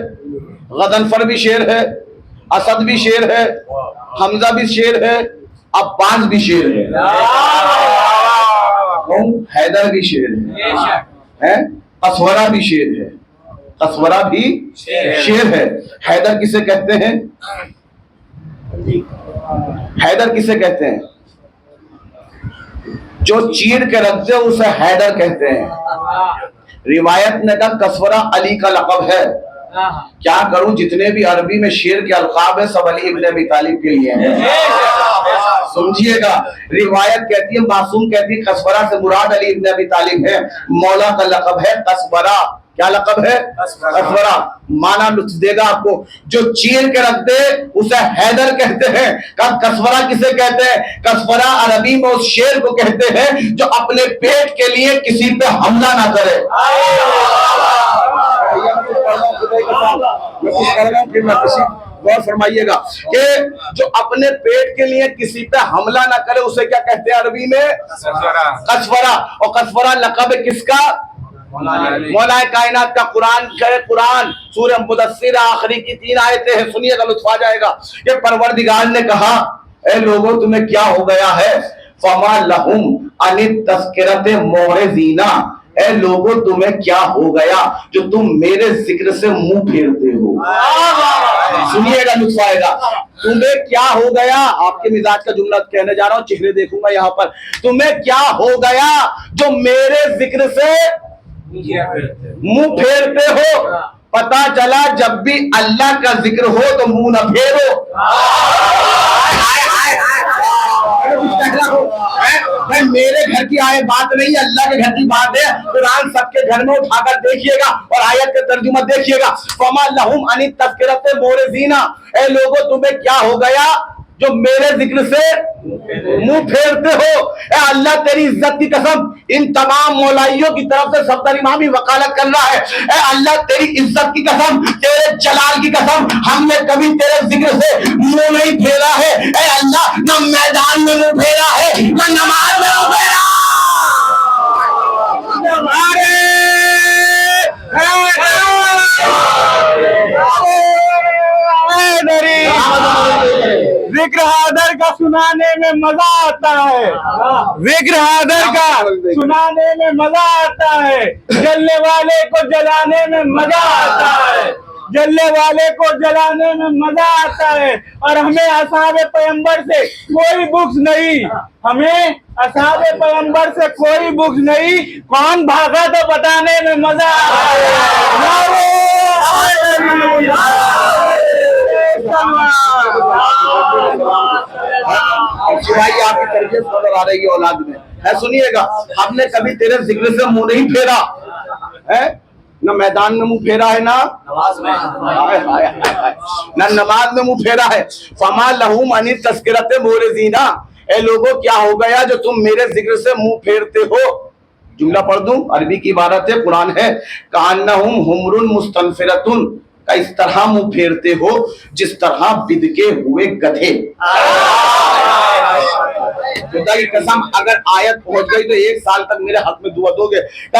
غضنفر بھی شعر ہے، اسد بھی شعر ہے، حمزہ بھی شعر ہے، عباس بھی شعر ہے، حیدر بھی شعر ہے، قسورہ بھی شعر ہے، قسورہ بھی شعر ہے۔ حیدر کسے کہتے ہیں؟ حیدر کسے کہتے ہیں؟ جو چیر کے رکھ دے اسے حیدر کہتے ہیں. روایت نے کہا کسورہ علی کا لقب ہے. کیا کروں جتنے بھی عربی میں شیر کے القاب ہیں سب علی ابن ابی طالب کے لیے ہیں. سمجھیے گا, روایت کہتی ہے, معصوم کہتی ہے کسورہ سے مراد علی ابن ابی طالب ہے. مولا کا لقب ہے کسورہ. کیا لقب ہے؟ کسورہ. مانا لطف دے گا آپ کو. جو چیر کے رکھ دے اسے حیدر کہتے ہیں. کسورہ کسے کہتے ہیں؟ کسورہ عربی میں اس شیر کو کہتے ہیں جو اپنے پیٹ کے لیے کسی پہ حملہ نہ کرے. غور فرمائیے گا کہ جو اپنے پیٹ کے لیے کسی پہ حملہ نہ کرے اسے کیا کہتے ہیں عربی میں؟ کسورہ. اور کسورہ لقب ہے کس کا؟ مولا کائنات کا. قرآن سورہ مدثر آخری کی 3 آیتیں ہیں, سنیے گا لطف آ جائے گا. کہ پروردگار نے کہا اے لوگوں تمہیں کیا ہو گیا ہے؟ فما لہم عن التذکرۃ معرضین. اے لوگوں تمہیں کیا ہو گیا جو تم میرے ذکر سے منہ پھیرتے ہو. سنیے گا لطف آئے گا. تمہیں کیا ہو گیا, آپ کے مزاج کا جملہ کہنے جا رہا ہوں, چہرے دیکھوں گا یہاں پر. تمہیں کیا ہو گیا جو میرے ذکر سے منہ پھیرتے ہو؟ پتا چلا جب بھی اللہ کا ذکر ہو تو منہ نہ پھیرو. میرے گھر کی آئے بات نہیں, اللہ کے گھر کی بات ہے. قرآن سب کے گھر میں اٹھا کر دیکھیے گا اور آیت کا ترجمہ دیکھیے گا. فما لہم عن التذکرۃ معرضین. اے لوگوں تمہیں کیا ہو گیا جو میرے ذکر سے منہ پھیرتے ہو؟ اے اللہ تیری عزت کی قسم, ان تمام مولائیوں کی طرف سے صفدر امامی وکالت کر رہا ہے. اے اللہ تیری عزت کی قسم, تیرے جلال کی قسم, ہم نے کبھی تیرے ذکر سے منہ نہیں پھیرا ہے. اے اللہ نہ میدان میں منہ پھیرا ہے نہ نماز میں منہ پھیرا.
ذکر حیدر کا سنانے میں مزہ آتا ہے, ذکر حیدر کا سنانے میں مزہ آتا ہے. جلنے والے کو جلانے میں مزہ آتا ہے, جلنے والے کو جلانے میں مزہ آتا ہے. اور ہمیں اصحاب پیغمبر سے کوئی بغض نہیں, ہمیں اصحاب پیغمبر سے کوئی بغض نہیں. کون بھاگا تو بتانے میں مزہ آتا ہے.
بھائی آپ کی تربیت نظر آ رہی ہے اولاد میں. سنیے گا, ہم نے کبھی تیرے ذکر سے منہ نہیں پھیرا ہے, نہ میدان میں منہ پھیرا ہے نہ نماز میں منہ پھیرا ہے. فما لہم عن التذکرۃ معرضین. اے لوگوں کیا ہو گیا جو تم میرے ذکر سے منہ پھیرتے ہو. جملہ پڑھ دوں, عربی کی عبارت ہے, قرآن ہے. کأنہم حمر مستنفرۃ. کا اس طرح منہ پھیرتے ہو جس طرح بدکے ہوئے گدھے. خدا کی قسم اگر آیت پہنچ گئی تو 1 سال تک میرے حق میں دعا دو گے.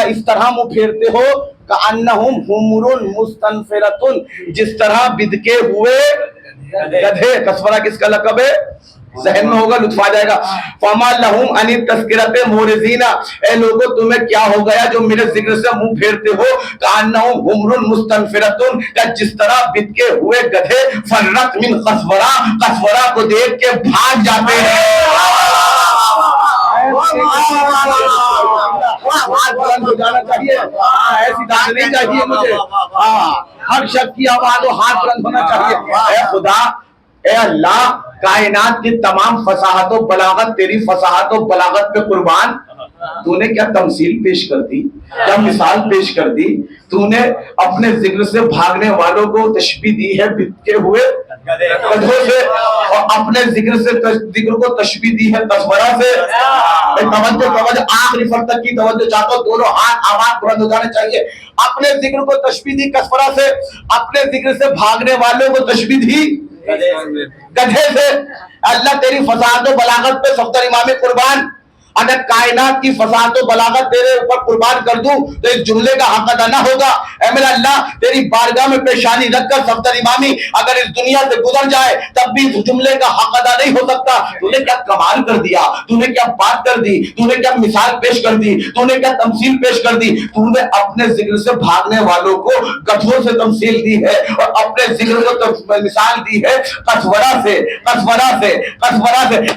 اس طرح منہ پھیرتے ہو کأنہم حمر مستنفرۃ, جس طرح بدکے ہوئے گدھے. کسورہ کس کا لقب ہے؟ ذہن میں ہوگا, لطف آ جائے گا. فما لہم عن التذکرۃ معرضین. اے لوگوں تمہیں کیا ہو گیا جو میرے ذکر سے منہ پھیرتے ہو؟ کأنہم حمر مستنفرۃ, جس طرح بتکے ہوئے گدھے فرت من قسورہ, قسورہ کو دیکھ کے بھاگ جاتے ہیں. بلند ہو جانا چاہیے, ایسی داد نہیں چاہیے مجھے. ہر شخص کی آواز و ہاتھ بلند ہونا چاہیے. اے خدا, اے اللہ, کائنات کی تمام فصاحت و بلاغت تیری فصاحت و بلاغت پہ قربان. تو نے کیا تمثیل پیش کر دی, کیا مثال پیش کر دی. تو نے اپنے ذکر سے بھاگنے والوں کو تشبیہ دی ہے بتکے ہوئے گدھوں سے, اور اپنے ذکر کو تشبیہ دی ہے کسورہ سے. توجہ آخری فرق تک کی توجہ چاہتا ہوں, دونوں ہاتھ آواز بلند ہو جانے چاہیے. اپنے ذکر کو تشبیہ دی کسورہ سے, اپنے ذکر سے بھاگنے والوں کو تشبیہ دی گدھے سے. اللہ تیری فصاحت و بلاغت پہ صفدر امام قربان. اگر کائنات کی فصاحت و بلاغت تیرے اوپر قربان کر دوں تو اس جملے کا حق ادا نہ ہوگا. اے میرا اللہ, تیری بارگاہ میں پیشانی رکھ کر صفدر امامی اگر اس دنیا سے گزر جائے تب بھی اس جملے کا حق ادا نہیں ہو سکتا. تو نے کیا کمال کر دیا, تو نے کیا بات کر دی, تو نے کیا مثال پیش کر دی, تو نے کیا تمثیل پیش کر دی. تو نے اپنے ذکر سے بھاگنے والوں کو گدھوں سے تمثیل دی ہے اور اپنے ذکر کو مثال دی ہے کسورہ سے.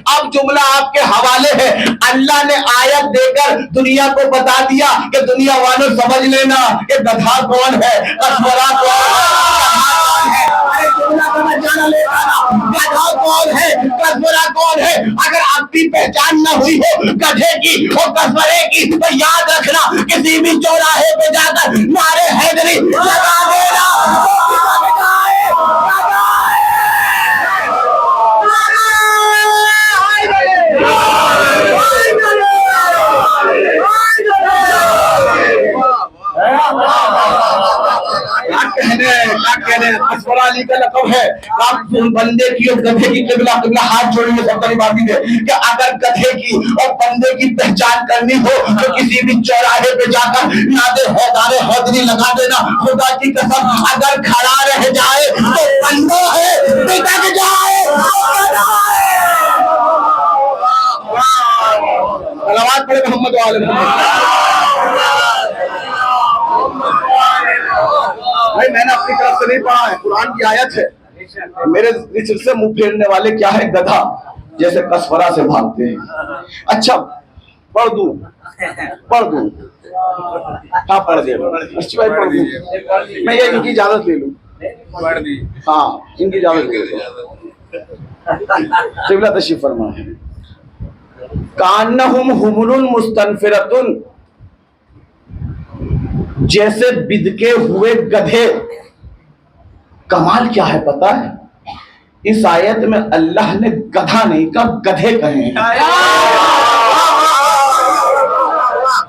اب جملہ آپ کے حوالے ہے. اللہ اللہ نے آیت دے کر دنیا کو بتا دیا کہ دنیا والوں سمجھ لینا کہ گدھا کون ہے، کسورا کون ہے، گدھا کون ہے، کسورا کون ہے۔ اگر اب بھی پہچان نہ ہوئی ہو گدھے کی اور کسورے کی تو یاد رکھنا، کسی بھی چوراہے پہ جا کر نعرے حیدری لگا دینا۔ کسورا علی کا لقب ہے، بندے کی اور گدھے کی قبلہ ہاتھ جوڑیں سب بات ہے کہ اگر گدھے کی اور بندے کی پہچان کرنی ہو تو کسی بھی چوراہے پہ جا کر نعرے حیدری لگا دینا۔ خدا کی قسم اگر کھڑا رہ جائے تو بندہ ہے، بٹک جائے صلوات پڑھے محمد وعلی محمد۔ بھائی میں نے اپنی طرف سے نہیں پڑھا ہے، قرآن کی آیت ہے۔ میرے سر سے منہ پھیرنے والے کیا ہے، گدھا جیسے کسورا سے بھاگتے ہیں۔ اچھا پڑھ دوں ہاں پڑھ دے اچھی بھائی پڑھ دوں، میں یہ ان کی اجازت لے لوں، ہاں ان کی اجازت لے لوں۔ قبلہ تشریف فرما ہے۔ کانہم حمر مستنفرۃ، جیسے بدکے ہوئے گدھے۔ کمال کیا ہے پتا ہے، اس آیت میں اللہ نے گدھا نہیں کہا، گدھے کہے ہیں۔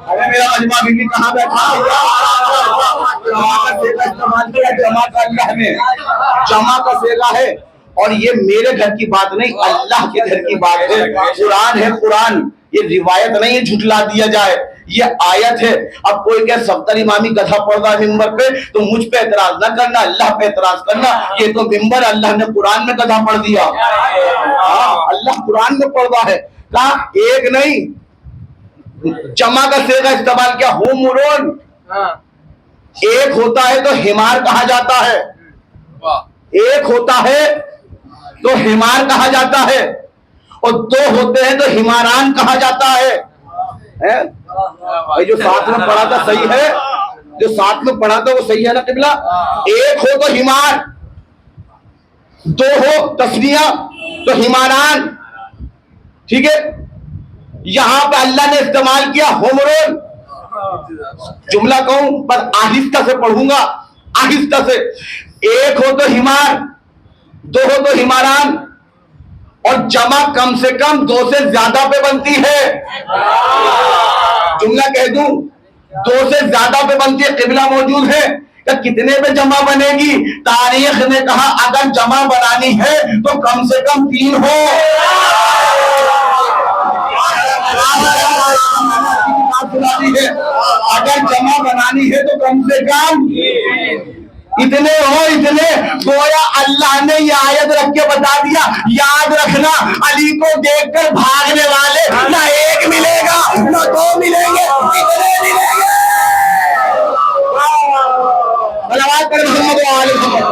ارے میرا مجمع بھی کہاں بیٹھا، جمع کا اللہ نے جمع کا سیگا ہے، اور یہ میرے گھر کی بات نہیں، اللہ کے گھر کی بات ہے۔ قرآن ہے، قرآن، یہ روایت نہیں ہے جھٹلا دیا جائے، یہ آیت ہے۔ اب کوئی کہ صفدر امامی گدھا پڑھ رہا ہے ممبر پہ تو مجھ پہ اعتراض نہ کرنا، اللہ پہ اعتراض کرنا، یہ تو ممبر اللہ نے قرآن میں گدھا پڑھ دیا۔ اللہ قرآن میں پڑھ رہا ہے، کہا ایک نہیں، جمع کا صیغہ استعمال کیا، ہومرون۔ ایک ہوتا ہے تو حمار کہا جاتا ہے، ایک ہوتا ہے تو حمار کہا جاتا ہے، اور دو ہوتے ہیں تو حماران کہا جاتا ہے۔ جو ساتھ میں پڑھا تھا صحیح ہے، جو ساتھ میں پڑھا تھا وہ صحیح ہے نا قبلہ۔ ایک ہو تو حمار، دو ہو تسنیہ تو حماران، ٹھیک ہے۔ یہاں پہ اللہ نے استعمال کیا ہومرون۔ جملہ کہوں پر آہستہ سے پڑھوں گا، آہستہ سے۔ ایک ہو تو حمار، دو ہو تو حماران، اور جمع کم سے کم دو سے زیادہ پہ بنتی ہے۔ جملہ کہہ دوں، دو سے زیادہ پہ بنتی ہے۔ قبلہ موجود ہے کہ کتنے پہ جمع بنے گی؟ تاریخ نے کہا اگر جمع بنانی ہے تو کم سے کم 3 ہو۔ اگر جمع بنانی ہے تو کم سے کم اتنے ہو، اتنے۔ گویا اللہ نے یہ آیت رکھ کے بتا دیا، یاد رکھنا علی کو دیکھ کر بھاگنے والے نہ ایک ملے گا نہ 2 ملیں گے، اتنے ملیں گے۔ صلوات پر محمد وعلی محمد۔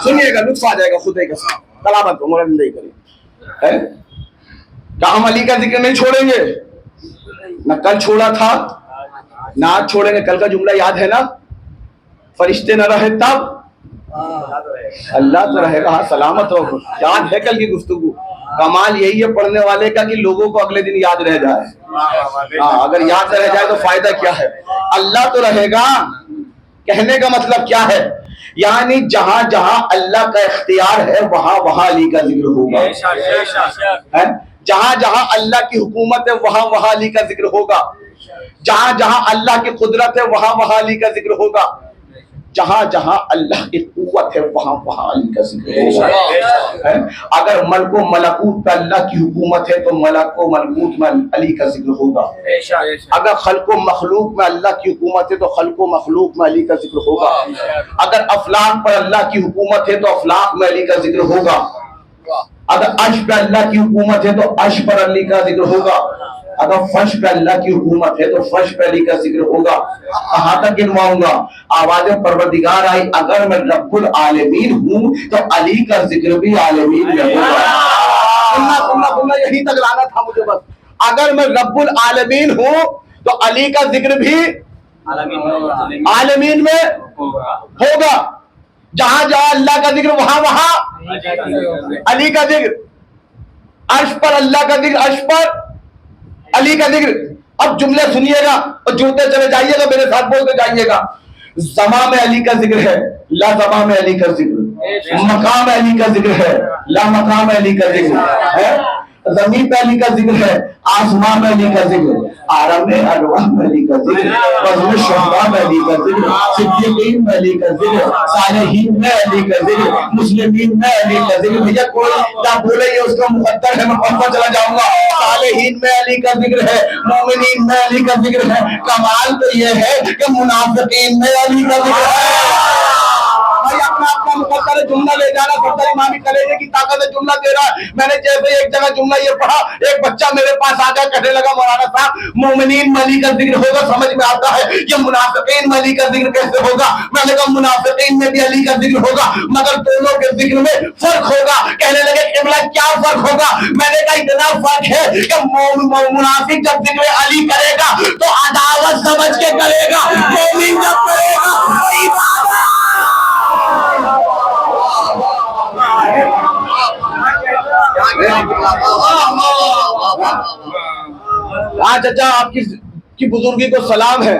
سنیے گا، لطف آ جائے گا خدا کے ساتھ، تلاوت کو مرد نہیں کریں۔ کیا ہم علی کا ذکر نہیں چھوڑیں گے؟ نہ کل چھوڑا تھا نہ آج چھوڑیں گے۔ کل کا جملہ یاد ہے نا، فرشتے نہ رہے تب اللہ تو رہے گا، سلامت ہو۔ یاد ہے کل کی گفتگو؟ کمال یہی ہے پڑھنے والے کا کہ لوگوں کو اگلے دن یاد رہ جائے۔ اگر یاد رہ جائے تو فائدہ کیا ہے؟ اللہ تو رہے گا، کہنے کا مطلب کیا ہے؟ یعنی جہاں جہاں اللہ کا اختیار ہے وہاں وہاں علی کا ذکر ہوگا، جہاں جہاں اللہ کی حکومت ہے وہاں وہاں علی کا ذکر ہوگا، جہاں جہاں اللہ کی قدرت ہے وہاں وہاں علی کا ذکر ہوگا، جہاں جہاں اللہ کی قوت ہے وہاں وہاں علی کا ذکر ہوگا. اگر ملک و ملکوت پہ اللہ کی حکومت ہے تو ملک و ملکوت میں علی کا ذکر ہوگا. اگر خلق و مخلوق میں اللہ کی حکومت ہے تو خلق و مخلوق میں علی کا ذکر ہوگا. اگر افلاک پر اللہ کی حکومت ہے تو افلاک میں علی کا ذکر ہوگا. اگر عرش پہ اللہ کی حکومت ہے تو عرش پر علی کا ذکر ہوگا. اگر فرش پہ اللہ کی حکومت ہے تو فرش پہ علی کا ذکر ہوگا. کہاں تک گنواؤں گا؟ آواز پروردگار آئی اگر میں رب العالمین ہوں تو علی کا ذکر بھی عالمین میں ہوگا. سننا یہی تک لانا تھا مجھے بس. اگر میں رب العالمین ہوں تو علی کا ذکر بھی عالمین میں ہوگا. جہاں جہاں اللہ کا ذکر وہاں وہاں علی کا ذکر. عرش پر اللہ کا ذکر عرش پر علی کا ذکر. اب جملے سنیے گا اور جڑتے چلے جائیے گا میرے ساتھ بولتے جائیے گا. زمان میں علی کا ذکر ہے لا زمان میں علی کا ذکر. مقام علی کا ذکر ہے لا مقام علی کا ذکر ہے. زمین پہ علی کا ذکر ہے آسمان میں علی کا ذکر. عالم ارواح میں علی کا ذکر. بزم شہداء میں علی کا ذکر. صدیقین میں علی کا ذکر. صالحین میں علی کا ذکر. مسلمین میں علی کا ذکر. بھیا کوئی نہ بولے یہ اس کا مقدر ہے میں پڑھتا چلا جاؤں گا. صالحین میں علی کا ذکر ہے مومنین میں علی کا ذکر ہے. کمال تو یہ ہے کہ منافقین میں علی کا ذکر ہے. بھائی اپنا اپنا مقدر جملہ لے جانا سردار امامی کلیجے کی طاقت سے جملہ دے رہا ہے. میں نے جیسے ایک جگہ جملہ یہ پڑھا ایک بچہ میرے پاس آ گیا کہنے لگا مولانا صاحب مومنین میں علی کا ذکر ہوگا سمجھ میں آتا ہے یہ منافقین میں علی کا ذکر کیسے ہوگا؟ میں نے کہا منافقین میں بھی علی کا ذکر ہوگا مگر دونوں کے ذکر میں فرق ہوگا. کہنے لگے قبلہ کیا فرق ہوگا؟ میں نے کہا اتنا فرق ہے کہ منافق جب ذکر علی کرے گا تو عداوت سمجھ کے کرے گا. مومن جب کرے گا چچا آپ کی بزرگی کو سلام ہے.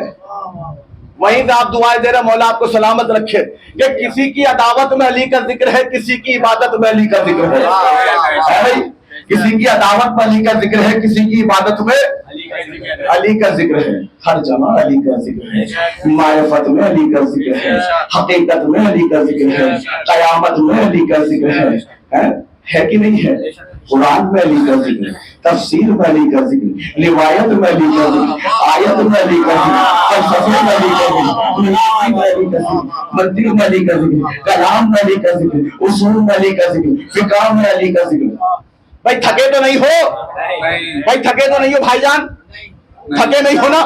وہیں سے آپ دعائیں دے رہے مولا آپ کو سلامت رکھے کہ کسی کی عداوت میں علی کا ذکر ہے کسی کی عبادت میں علی کا ذکر ہے. کسی کی عداوت میں علی کا ذکر ہے کسی کی عبادت میں علی کا ذکر ہے. ہر جگہ علی کا ذکر ہے. معرفت میں علی کا ذکر ہے. حقیقت میں علی کا ذکر ہے. قیامت میں علی کا ذکر ہے کہ نہیں ہے؟ قرآن میں علی کا ذکر. تفسیر میں علی کا ذکر. روایت میں علی کا ذکر. آیت میں علی کا ذکر. فلسفے میں علی کا ذکر. میں علی کا ذکر. منطق میں علی کا ذکر. کلام میں علی کا ذکر. اصول میں علی کا ذکر. فقہ میں علی کا ذکر. بھائی تھکے تو نہیں ہو؟ بھائی تھکے تو نہیں ہو بھائی جان؟ تھکے نہیں ہو نا؟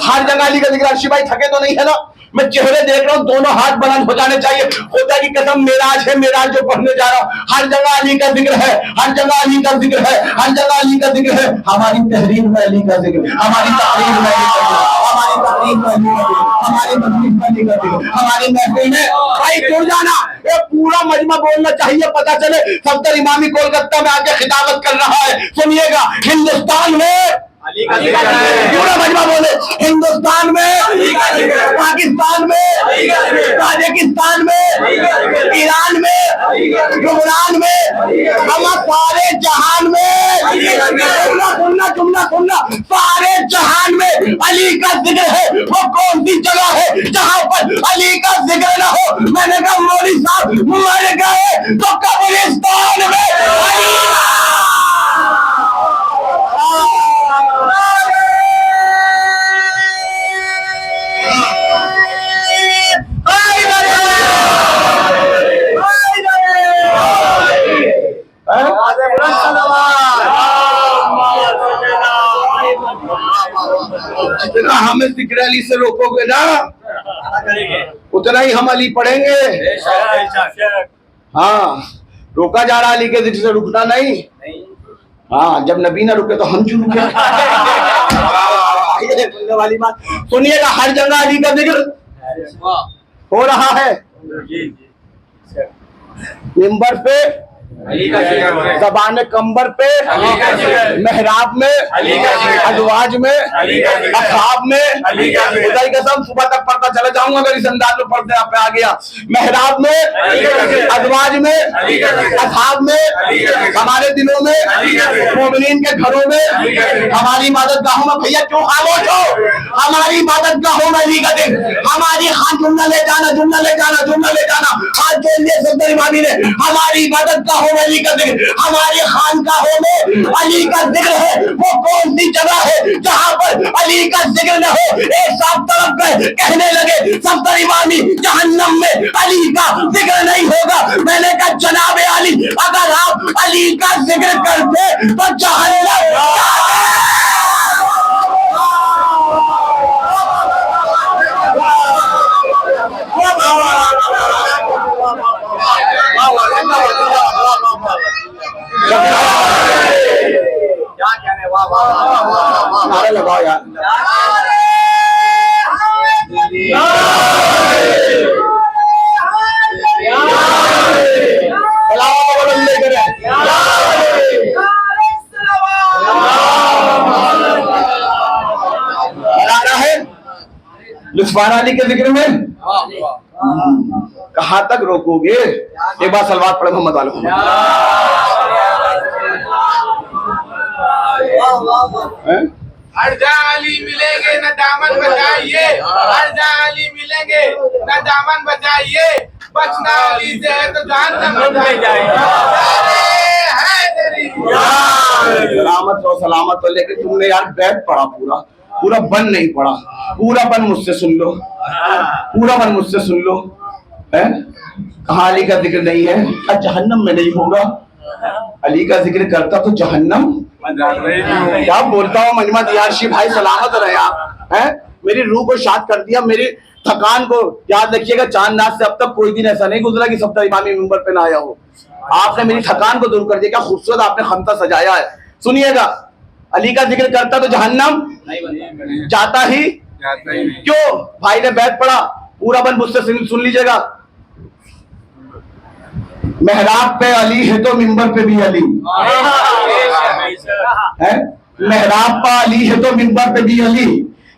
ہر جگہ علی کا ذکر. عرشی بھائی تھکے تو نہیں ہے نا؟ میں چہرے دیکھ رہا ہوں دونوں ہاتھ بلند ہو جانے چاہیے. خدا کی قسم معراج ہے معراج جو پڑھنے جا رہا ہوں ہر جگہ علی کا ذکر ہے. ہر جگہ علی کا ذکر ہے. ہر جگہ علی کا ذکر ہے. ہماری تحریر میں علی کا ذکر. ہماری تقریر میں علی کا ذکر. ہماری تقریر میں علی کا ذکر. ہماری مجلس میں علی کا ذکر. ہماری محفل میں بھائی جڑ جانا. یہ پورا مجمع بولنا چاہیے پتہ چلے صفدر امامی کولکتہ میں آ کے خطابت کر رہا ہے. سنیے گا ہندوستان میں پورا مجمع بولے ہندوستان میں پاکستان میں تاجکستان میں ایران میں لبنان میں ہم سارے جہان میں سننا سارے جہان میں علی کا ذکر ہے. وہ کون سی جگہ ہے جہاں پر علی کا ذکر نہ ہو؟ میں نے کہا مولوی صاحب مر گئے تو قبرستان میں جتنا ہمیں ذکر علی سے روکو گے نا اتنا ہی ہم علی پڑھیں گے. ہاں روکا جا رہا علی کے ذکر سے رکنا نہیں. ہاں جب نبی نہ رکے تو ہم کیوں رکے؟ والی بات سنیے گا ہر جگہ علی کا ذکر ہو رہا ہے. ممبر پہ زبان کمبر پہ، محراب میں، ازواج میں، اصحاب میں، خدا کی قسم صبح تک پڑھتا چلا جاؤں گا اگر اس انداز میں پڑھتے آپ پہ آ گیا. محراب میں، ازواج میں، اصحاب میں، ہمارے دلوں میں، مومنین کے گھروں میں، ہماری عبادت گاہوں میں. بھیا کیوں خاموش ہو؟ ہماری عبادت گاہوں میں علی کا ذکر. ہماری خان جملہ لے جانا، جملہ لے جانا، جملہ لے جانا. ہاتھ جوڑ لیے صدر امامی نے. ہماری عبادت گاہوں میں علی کا ذکر، ہماری خانقاہوں میں علی کا ذکر ہے. وہ کون سی جگہ ہے جہاں پر علی کا ذکر نہ ہو؟ ایک صاحب طرف گئے کہنے لگے صفدر امامی جہنم میں علی کا ذکر نہیں ہوگا. میں نے کہا جناب علی اگر آپ علی کا ذکر کرتے تو جہنم
کیا کہنے، واہ واہ واہ واہ،
نعرہ لگاؤ یار. لطفانہ علی کے ذکر میں کہاں تک روکو گے؟ ایک بار صلوات پڑھے محمد والے محمد.
ہر جا علی ملیں گے نہ دامن بچائیے، ہر جا علی ملیں گے نہ دامن بچائیے، بچنا علی سے ہے تو جہنم بچائی جائے.
سلامت ہو سلامت ہو. لیکن تم نے یار بیت پڑھا پورا بن نہیں پڑا. پورا بن مجھ سے سن لو، پورا بن مجھ سے سن لو. کہاں علی کا ذکر نہیں ہے؟ جہنم میں نہیں ہوگا. علی کا ذکر کرتا تو جہنم کیا بولتا ہوں. مجمع دیارشی بھائی سلامت رہے آپ. میری روح کو شاد کر دیا. میری تھکان کو یاد رکھیے گا، چاند ناز سے اب تک کوئی دن ایسا نہیں گزرا کہ صفدر امامی منبر پہ نہ آیا ہو. آپ نے میری تھکان کو دور کر دیا. کیا خوبصورت آپ نے خمسہ سجایا ہے. سنیے گا، علی کا ذکر کرتا تو جہنم جاتا ہی کیوں؟ بھائی نے بیت پڑھا، پورا بن مجھ سے سن لیجیے گا. محراب پہ علی ہے تو منبر پہ بھی علی ہے. محراب پہ علی ہے تو منبر پہ بھی علی.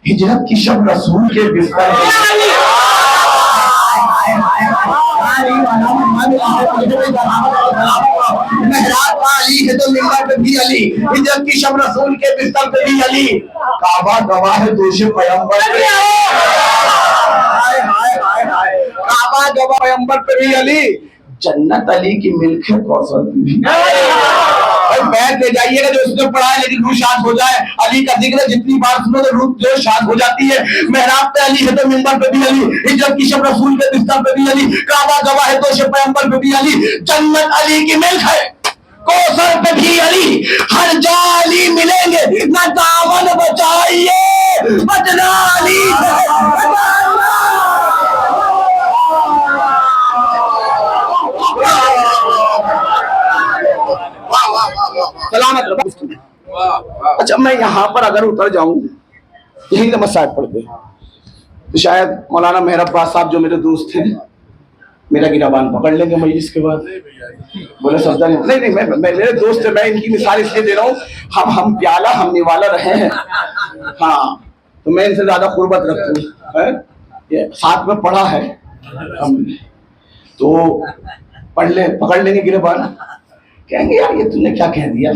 ہجرت کی شب رسول کے بستر محراب پہ علی ہے تو منبر پہ بھی علی. ہجرت کی شب رسول کے بستر پہ بھی علی. کعبہ گواہ ہے دوش پیغمبر پہ، کعبہ گواہ پیغمبر پہ بھی علی. جنت علی کی ملک ہے کوثر بھی. بیت لے جائیے گا جو اس نے پڑھا ہے لیکن روح شاد ہو جائے. علی کا ذکر جتنی بار سنو تو روح جو شاد ہو جاتی ہے. محراب پہ علی ہے تو منبر پہ بھی علی. ہجرت کی شب رسول کے بستر پہ بھی علی. کعبہ گواہ ہے دوش پیغمبر پہ بھی علی. جنت علی کی ملک ہے، کوثر پہ بھی علی. ہر جا علی ملیں گے نہ دامن بچائیے، بچنا علی سلامت رہو. اچھا میں یہاں پر اگر اتر جاؤں یہیں سے مسائل پڑھتے تو شاید مولانا مہر عباس صاحب جو میرے دوست ہیں میرا گرابان پکڑ لیں گے مجلس کے بعد. بولے سجدہ نہیں میں میرے دوست میں ان کی مثال اس لیے دے رہا ہوں. ہم پیالہ ہم نوالا رہے ہیں. ہاں تو میں ان سے زیادہ قربت رکھتا ہوں. ساتھ میں پڑھا ہے ہم نے تو پکڑ لیں گے گربان. کہیں گے یار یہ تم نے کیا کہہ دیا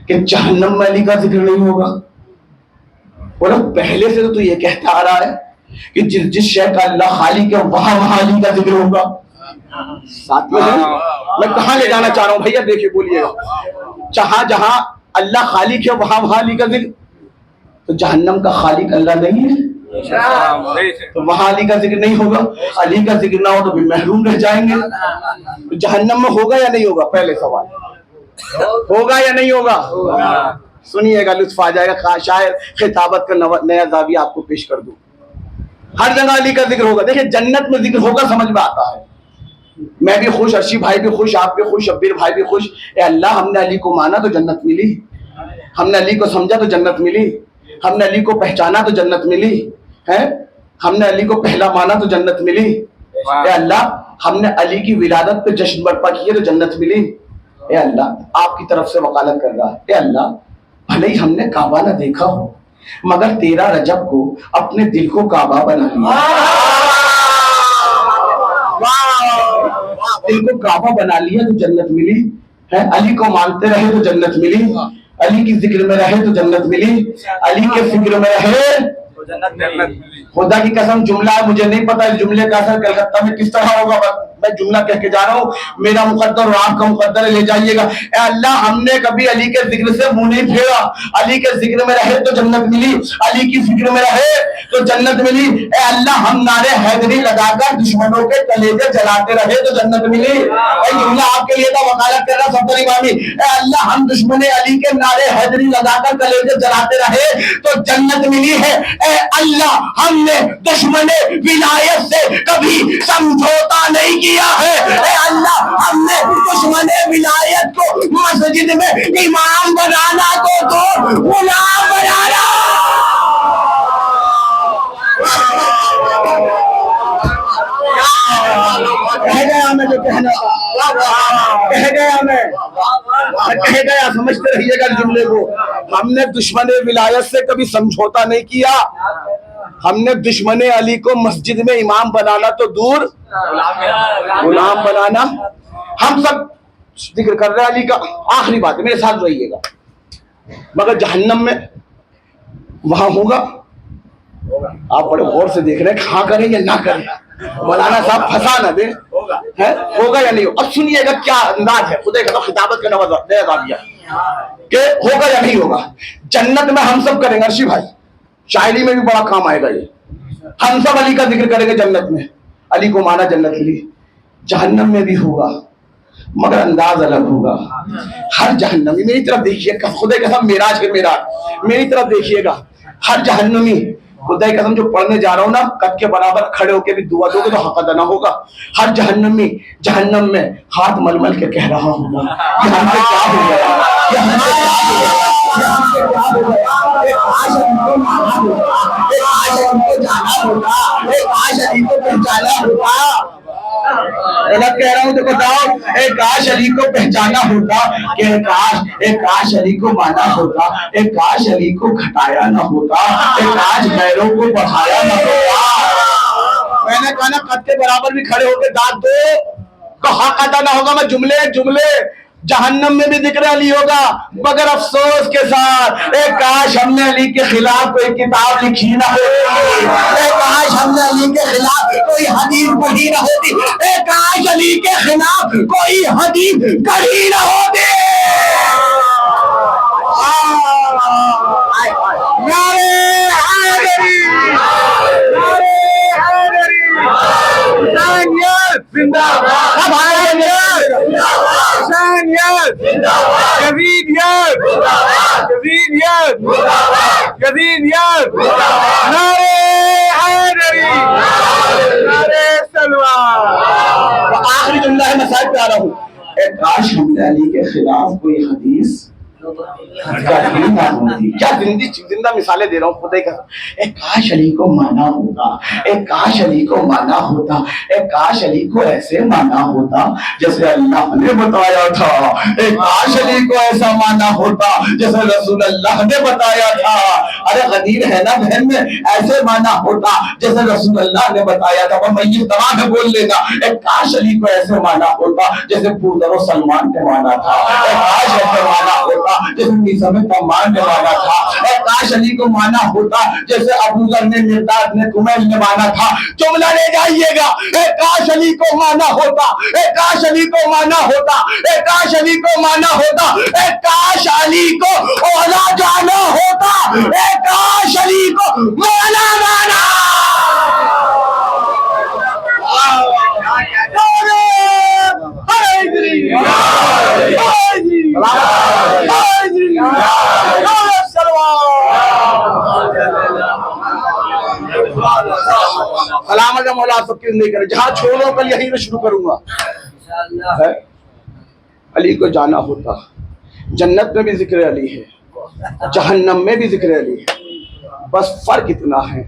کہ جہنم میں علی کا ذکر نہیں ہوگا. بولو پہلے سے تو یہ کہتا آ رہا ہے کہ جس شے کا اللہ خالق ہے وہاں علی کا ذکر ہوگا. ساتھ میں کہاں لے جانا چاہ رہا ہوں بھیا دیکھیے بولیے گا. جہاں اللہ خالق ہے وہاں علی کا ذکر. تو جہنم کا خالق اللہ نہیں ہے تو وہاں علی کا ذکر نہیں ہوگا. علی کا ذکر نہ ہو تو بھی محروم رہ جائیں گے. تو جہنم میں ہوگا یا نہیں ہوگا؟ پہلے سوال ہوگا یا نہیں ہوگا؟ سنیے گا لطف آ جائے گا. شاید خطابت کا نیا زاویہ آپ کو پیش کر دوں. ہر جگہ علی کا ذکر ہوگا. دیکھیں جنت میں ذکر ہوگا سمجھ میں آتا ہے. میں بھی خوش، ارشی بھائی بھی خوش، آپ بھی خوش، شبیر بھائی بھی خوش. اے اللہ ہم نے علی کو مانا تو جنت ملی، ہم نے علی کو سمجھا تو جنت ملی، ہم نے علی کو پہچانا تو جنت ملی ہے، ہم نے علی کو پہلا مانا تو جنت ملی. اے اللہ ہم نے علی کی ولادت پہ جشن برپا کیے تو جنت ملی. اے اللہ آپ کی طرف سے وکالت کر رہا ہے، اے اللہ بھلے ہی ہم نے کعبہ نہ دیکھا ہو مگر 13 رجب کو اپنے دل کو کعبہ بنا لیا، دل کو کعبہ بنا لیا تو جنت ملی ہے، علی کو مانتے رہے تو جنت ملی، علی کی ذکر میں رہے تو جنت ملی، علی کے فکر میں رہے
تو جنت ملی۔
خدا کی قسم جملہ ہے، مجھے نہیں پتا اس جملے کا اثر کلکتہ میں کس طرح ہوگا، میں جملہ کہہ کے جا رہا ہوں، میرا مقدر اور آپ کا مقدر لے جائیے گا۔ اے اللہ ہم نے کبھی علی کے ذکر سے منہ نہیں پھیرا، علی کے ذکر میں رہے تو جنت ملی، علی کی فکر میں رہے تو جنت ملی۔ اے اللہ ہم نعرے حیدری لگا کر دشمنوں کے کلیجے جلاتے رہے تو جنت ملی۔ اے جملہ آپ کے لیے تھا، وکالت کر رہا صفدر امامی، اے اللہ ہم دشمن علی کے نعرے حیدری لگا کر کلیجے جلاتے رہے تو جنت ملی ہے۔ اے اللہ ہم نے دشمن ولایت سے کبھی سمجھوتا نہیں کیا ہے، اے اللہ ہم نے دشمن ولایت کو مسجد میں امام بنانا تو غلام بنانا۔ کہہ گیا میں جو کہنا کہہ گیا میں کہہ گیا، سمجھتے رہیے گا جملے کو۔ ہم نے دشمن ولایت سے کبھی سمجھوتا نہیں کیا، ہم نے دشمن علی کو مسجد میں امام بنانا تو دور غلام بنانا۔ ہم سب ذکر کر رہے ہیں علی کا، آخری بات ہے میرے ساتھ رہیے گا، مگر جہنم میں وہاں ہوگا، آپ بڑے غور سے دیکھ رہے ہیں، ہاں کریں یا نہ کریں، مولانا صاحب پھنسا نہ دیں، ہوگا یا نہیں ہوگا۔ اب سنیے گا کیا انداز ہے، خدا کا خطابت کا نوازا کہ ہوگا یا نہیں ہوگا۔ جنت میں ہم سب کریں گے، ارشی بھائی شاعری میں بھی بڑا کام آئے گا یہ، ہم سب علی کا ذکر کریں گے جنت میں، علی کو مانا جنت لی۔ جہنم میں بھی ہوگا مگر انداز الگ ہوگا۔ ہر جہنمی میری طرف دیکھیے، خدا کی قسم معراج کے معراج میری طرف دیکھیے گا، ہر جہنمی خدا کی قسم جو پڑھنے جا رہا ہوں نا، قد کے برابر کھڑے ہو کے بھی دعا دو گے تو حق ادا نہ ہوگا۔ ہر جہنمی جہنم میں ہاتھ مل مل کے کہہ رہا ہوگا کہ ہم سے کیا ہو گیا، کہ ہم سے کیا ہو گیا، کہ ہم سے کیا ہو گیا، ایک کاش علی کو مانا ہوگا، ایک کاش علی کو جانا ہوگا، ایک کاش علی کو پہچانا ہوگا۔ غلط کہہ رہا ہوں تو بتاؤ، اے کاش علی کو پہچانا ہوتا، کہ اے کاش علی کو مانا ہوتا، اے کاش علی کو گھٹایا نہ ہوتا، اے کاش غیروں کو بڑھایا نہ ہوتا۔ میں نے کہا نا قد کے برابر بھی کھڑے ہو کے داد دو تو حق ادا نہ ہوگا۔ میں جملے جہنم میں بھی ذکر علی ہوگا مگر افسوس کے ساتھ، اے کاش ہم نے علی کے خلاف کوئی کتاب لکھی نہ ہوتی، اے کاش ہم نے علی کے خلاف کوئی حدیث پڑھی نہ ہوتی، اے کاش علی کے خلاف کوئی حدیث کہی نہ ہوتی۔ نعرے حیدری، نعرے حیدری، حسینیت زندہ باد، حسینیت یزیدیت، یزیدیت، یزیدیت، نعرے حیدری، نعرے سلوان۔ آخری جملہ ہے، میں صاحب پہ آ رہا ہوں، اے کاش ہم نے علی کے خلاف کوئی حدیث کیا زندہ مثالیں دے رہا ہوں خدا کا۔ اے کاش علی کو مانا ہوتا، اے کاش علی کو مانا ہوتا، اے کاش علی کو ایسے مانا ہوتا جیسے اللہ نے بتایا تھا، اے کاش علی کو ایسا مانا ہوتا جیسے رسول اللہ نے بتایا تھا۔ ارے غدیر ہے نا بہن میں، ایسے مانا ہوتا جیسے رسول اللہ نے بتایا تھا۔ میں یہ طرح میں بول لینا، اے کاش علی کو ایسے مانا ہوتا جیسے پودر و سلمان نے مانا تھا، اے کاش ایسے مانا ہوتا جیسے نیسا میں تمام نے مانا تھا، اے کاش علی کو مانا ہوتا جیسے ابو ذر نے، مرداد نے، کمیل نے مانا تھا۔ جملہ لے جائیے گا، اے کاش علی کو مانا ہوتا، اے کاش علی کو مانا ہوتا، اے کاش علی کو مانا ہوتا، اے کاش علی کو اولا جانا ہوتا، اے کاش علی کو مولا مانا۔ سلامت مولا سب کی زندگی کرے، جہاں چھوڑو کل یہیں سے شروع کروں گا۔ علی کو جانا ہوتا، جنت میں بھی ذکر علی ہے، جہنم میں بھی ذکر علی ہے، بس فرق اتنا ہے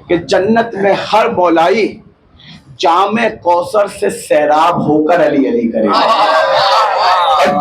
کہ جنت میں ہر مولائی جام کوثر سے سیراب ہو کر علی علی کرے، اور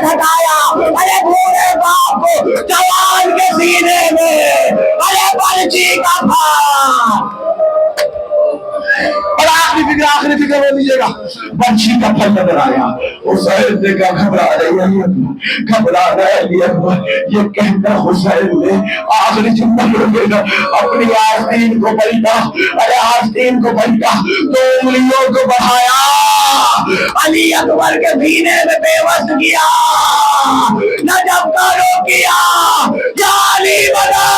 ہاتھ ہٹایا، ارے بوڑھے باپ کو جوان کے سینے میں ارے پرچی کا پھار، اور آخری فکر وہ لیجیے گا، پرچی کا پھل نظر آیا، حسین نے کہا گھبرا رہی ہے، گھبرا رہا ہے یہ کہنا حسین نے آخری جملہ اپنی آستین کو پلٹا، ارے آستین کو پلٹا، 2 انگلیوں کو بڑھایا، علی اکبر کے سینے میں بے وس کیا، نجف کا رو کیا، یا علی بنا،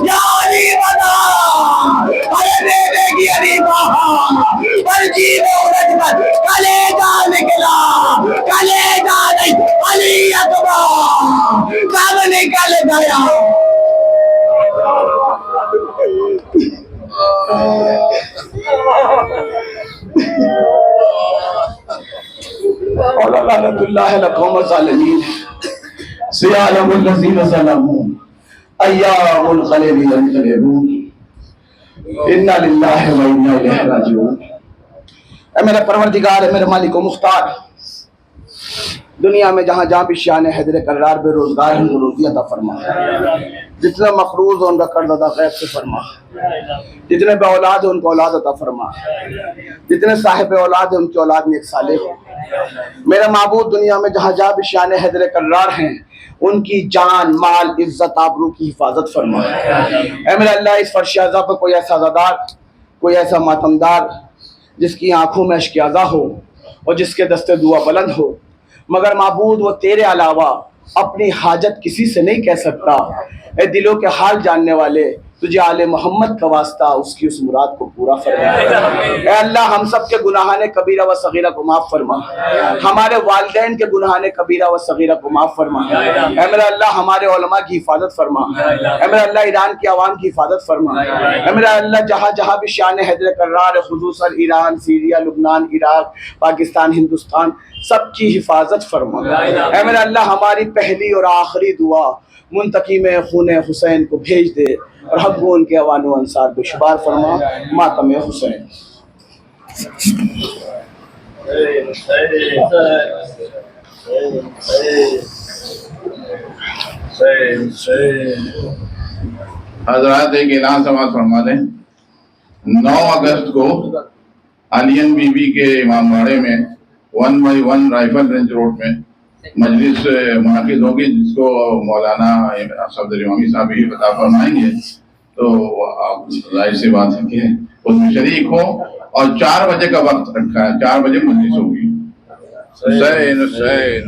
یا علی بنا، ارے دے دے گی علی بہا، پرچی میں الجھ کر کلیجہ نکلا، کلیجہ نہیں علی اکبر سب نکل گیا۔ اور لعنت اللہ لقوم الظالمین، سیعلم الذین ظلموا ایام الغلب ینقلبون، انا للہ و انا الیہ راجعون۔ اے میرا پروردگار، اے میرے مالک و مختار، دنیا میں جہاں جہاں بھی شان حیدر کرار بے روزگار ہیں روزی عطا فرما، جتنے مقروض ہیں ان کا قرض ادا غیب سے فرما، جتنے بے اولاد ہیں ان کو اولاد عطا فرما، جتنے صاحب اولاد ہیں ان کی اولاد نیک صالح ہو۔ میرا معبود، دنیا میں جہاں جہاں بھی شان حیدر کرار ہیں ان کی جان، مال، عزت، آبرو کی حفاظت فرما۔ اے میرا اللہ، اس فرش اعضا پر کوئی ایسا عزادار، کوئی ایسا ماتمدار جس کی آنکھوں میں اشک اعضا ہو اور جس کے دستے دعا بلند ہو، مگر معبود وہ تیرے علاوہ اپنی حاجت کسی سے نہیں کہہ سکتا۔ اے دلوں کے حال جاننے والے، تجھے آل محمد کا واسطہ اس کی اس مراد کو پورا فرما۔ اے اللہ، ہم سب کے گناہان کبیرہ و صغیرہ کو معاف فرما، ہمارے والدین کے گناہان کبیرہ و صغیرہ کو معاف فرما۔ اے میرا اللہ، ہمارے علماء کی حفاظت فرما۔ اے میرا اللہ، ایران کی عوام کی حفاظت فرما۔ اے میرا اللہ، جہاں جہاں بھی شان حیدر کرار، خصوصاً ایران، سیریا، لبنان، عراق، پاکستان، ہندوستان، سب کی حفاظت فرما۔ اے میرا اللہ، ہماری پہلی اور آخری دعا منتقم خون حسین کو بھیج دے اور حق کو ان کے اوان و انصار بے شمار فرما۔ ماتم حسین۔
حضرات ایک اعلان سماعت فرما دیں۔ 9 اگست کو علین بی بی کے امام باڑے میں 1/1 رائفل رینج روڈ میں مجلس منعقد ہوگی، جس کو مولانا صفدر امامی صاحب ہی بتا فرمائیں گے، تو آپ ظاہر سی بات ہے کہ اس میں شریک ہو، اور 4 بجے کا وقت رکھا ہے، 4 بجے مجلس ہوگی۔ حسین حسین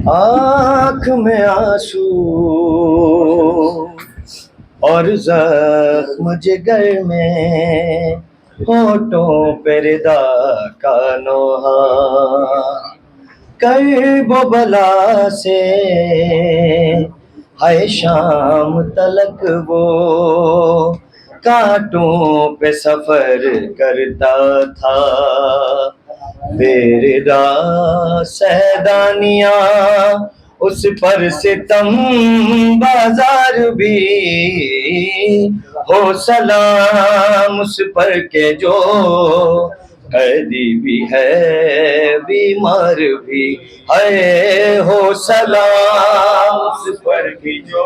آنکھ میں آنسو اور زخم جگر میں، ہونٹوں پہ ردا کا نوحہ، کرب و بلا سے ہے شام تلک وہ کانٹوں پہ سفر کرتا تھا، بے ردا سیدانیاں اس پر ستم بازار بھی، ہو سلام اس پر کہ جو قیدی بھی ہے بیمار بھی ہے، ہو سلام اس پر کہ جو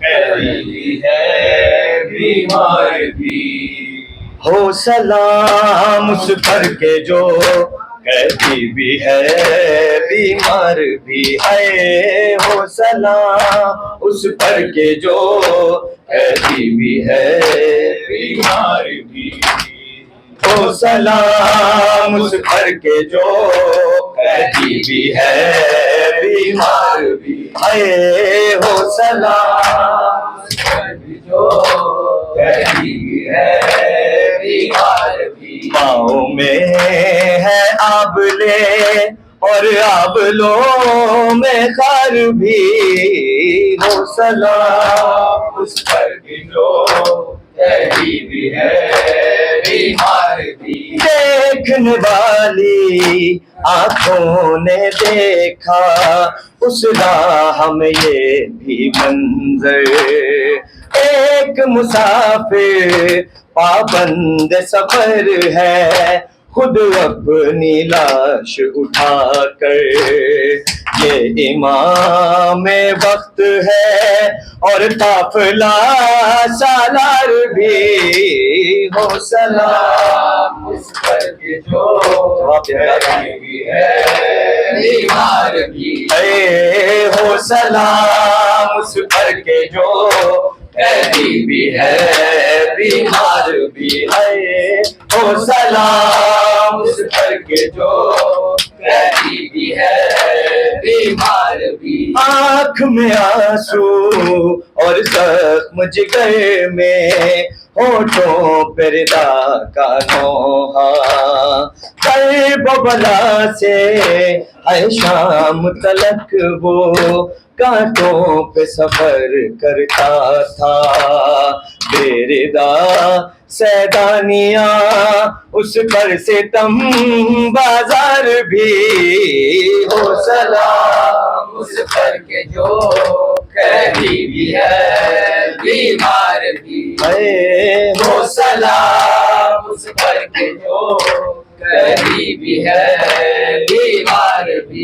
قیدی بھی ہے بیمار بھی، ہو سلام اس پر کہ جو قیدی بھی ہے بیمار بھی ہے، ہو سلام اس پر کہ جو قیدی بھی ہے بیمار بھی، ہو سلام اس پر کہ جو قیدی بھی ہے بیمار بھی ہے، ہو سلام اس پر کہ جو قیدی بھی ہے بیمار بھی، پاؤں میں ہے آبلے اور آبلوں میں خار بھی، ہو سلام اس پر کہ جو قیدی بھی ہے بیمار بھی دیکھنے والی آنکھوں نے دیکھا اس راہ میں یہ بھی منظر، ایک مسافر پابند سفر ہے خود اپنی لاش اٹھا کر، یہ امام وقت ہے اور قافلہ سالار بھی ہو سلام اس پر کہ جو بھی ہے بیمار بھی ہے، ہو سلام اس پر کہ جو قیدی بھی ہے بیمار بھی ہے، ہو سلام اس پر کہ جو قیدی بھی ہے بیمار بھی۔ آنکھ میں آنسو اور زخم جگر میں، ہونٹوں پہ ردا کا نوحہ، قلب و بلا سے ہے شام تلک وہ کانٹوں پہ سفر کرتا تھا، بے ردا سیدانیاں اس پر ستم بازار بھی ہو سلام اس پر کہ جو قیدی بھی ہے بیمار بھی ہے، ہو سلام اس پر کہ جو قیدی بھی ہے بیمار بھی۔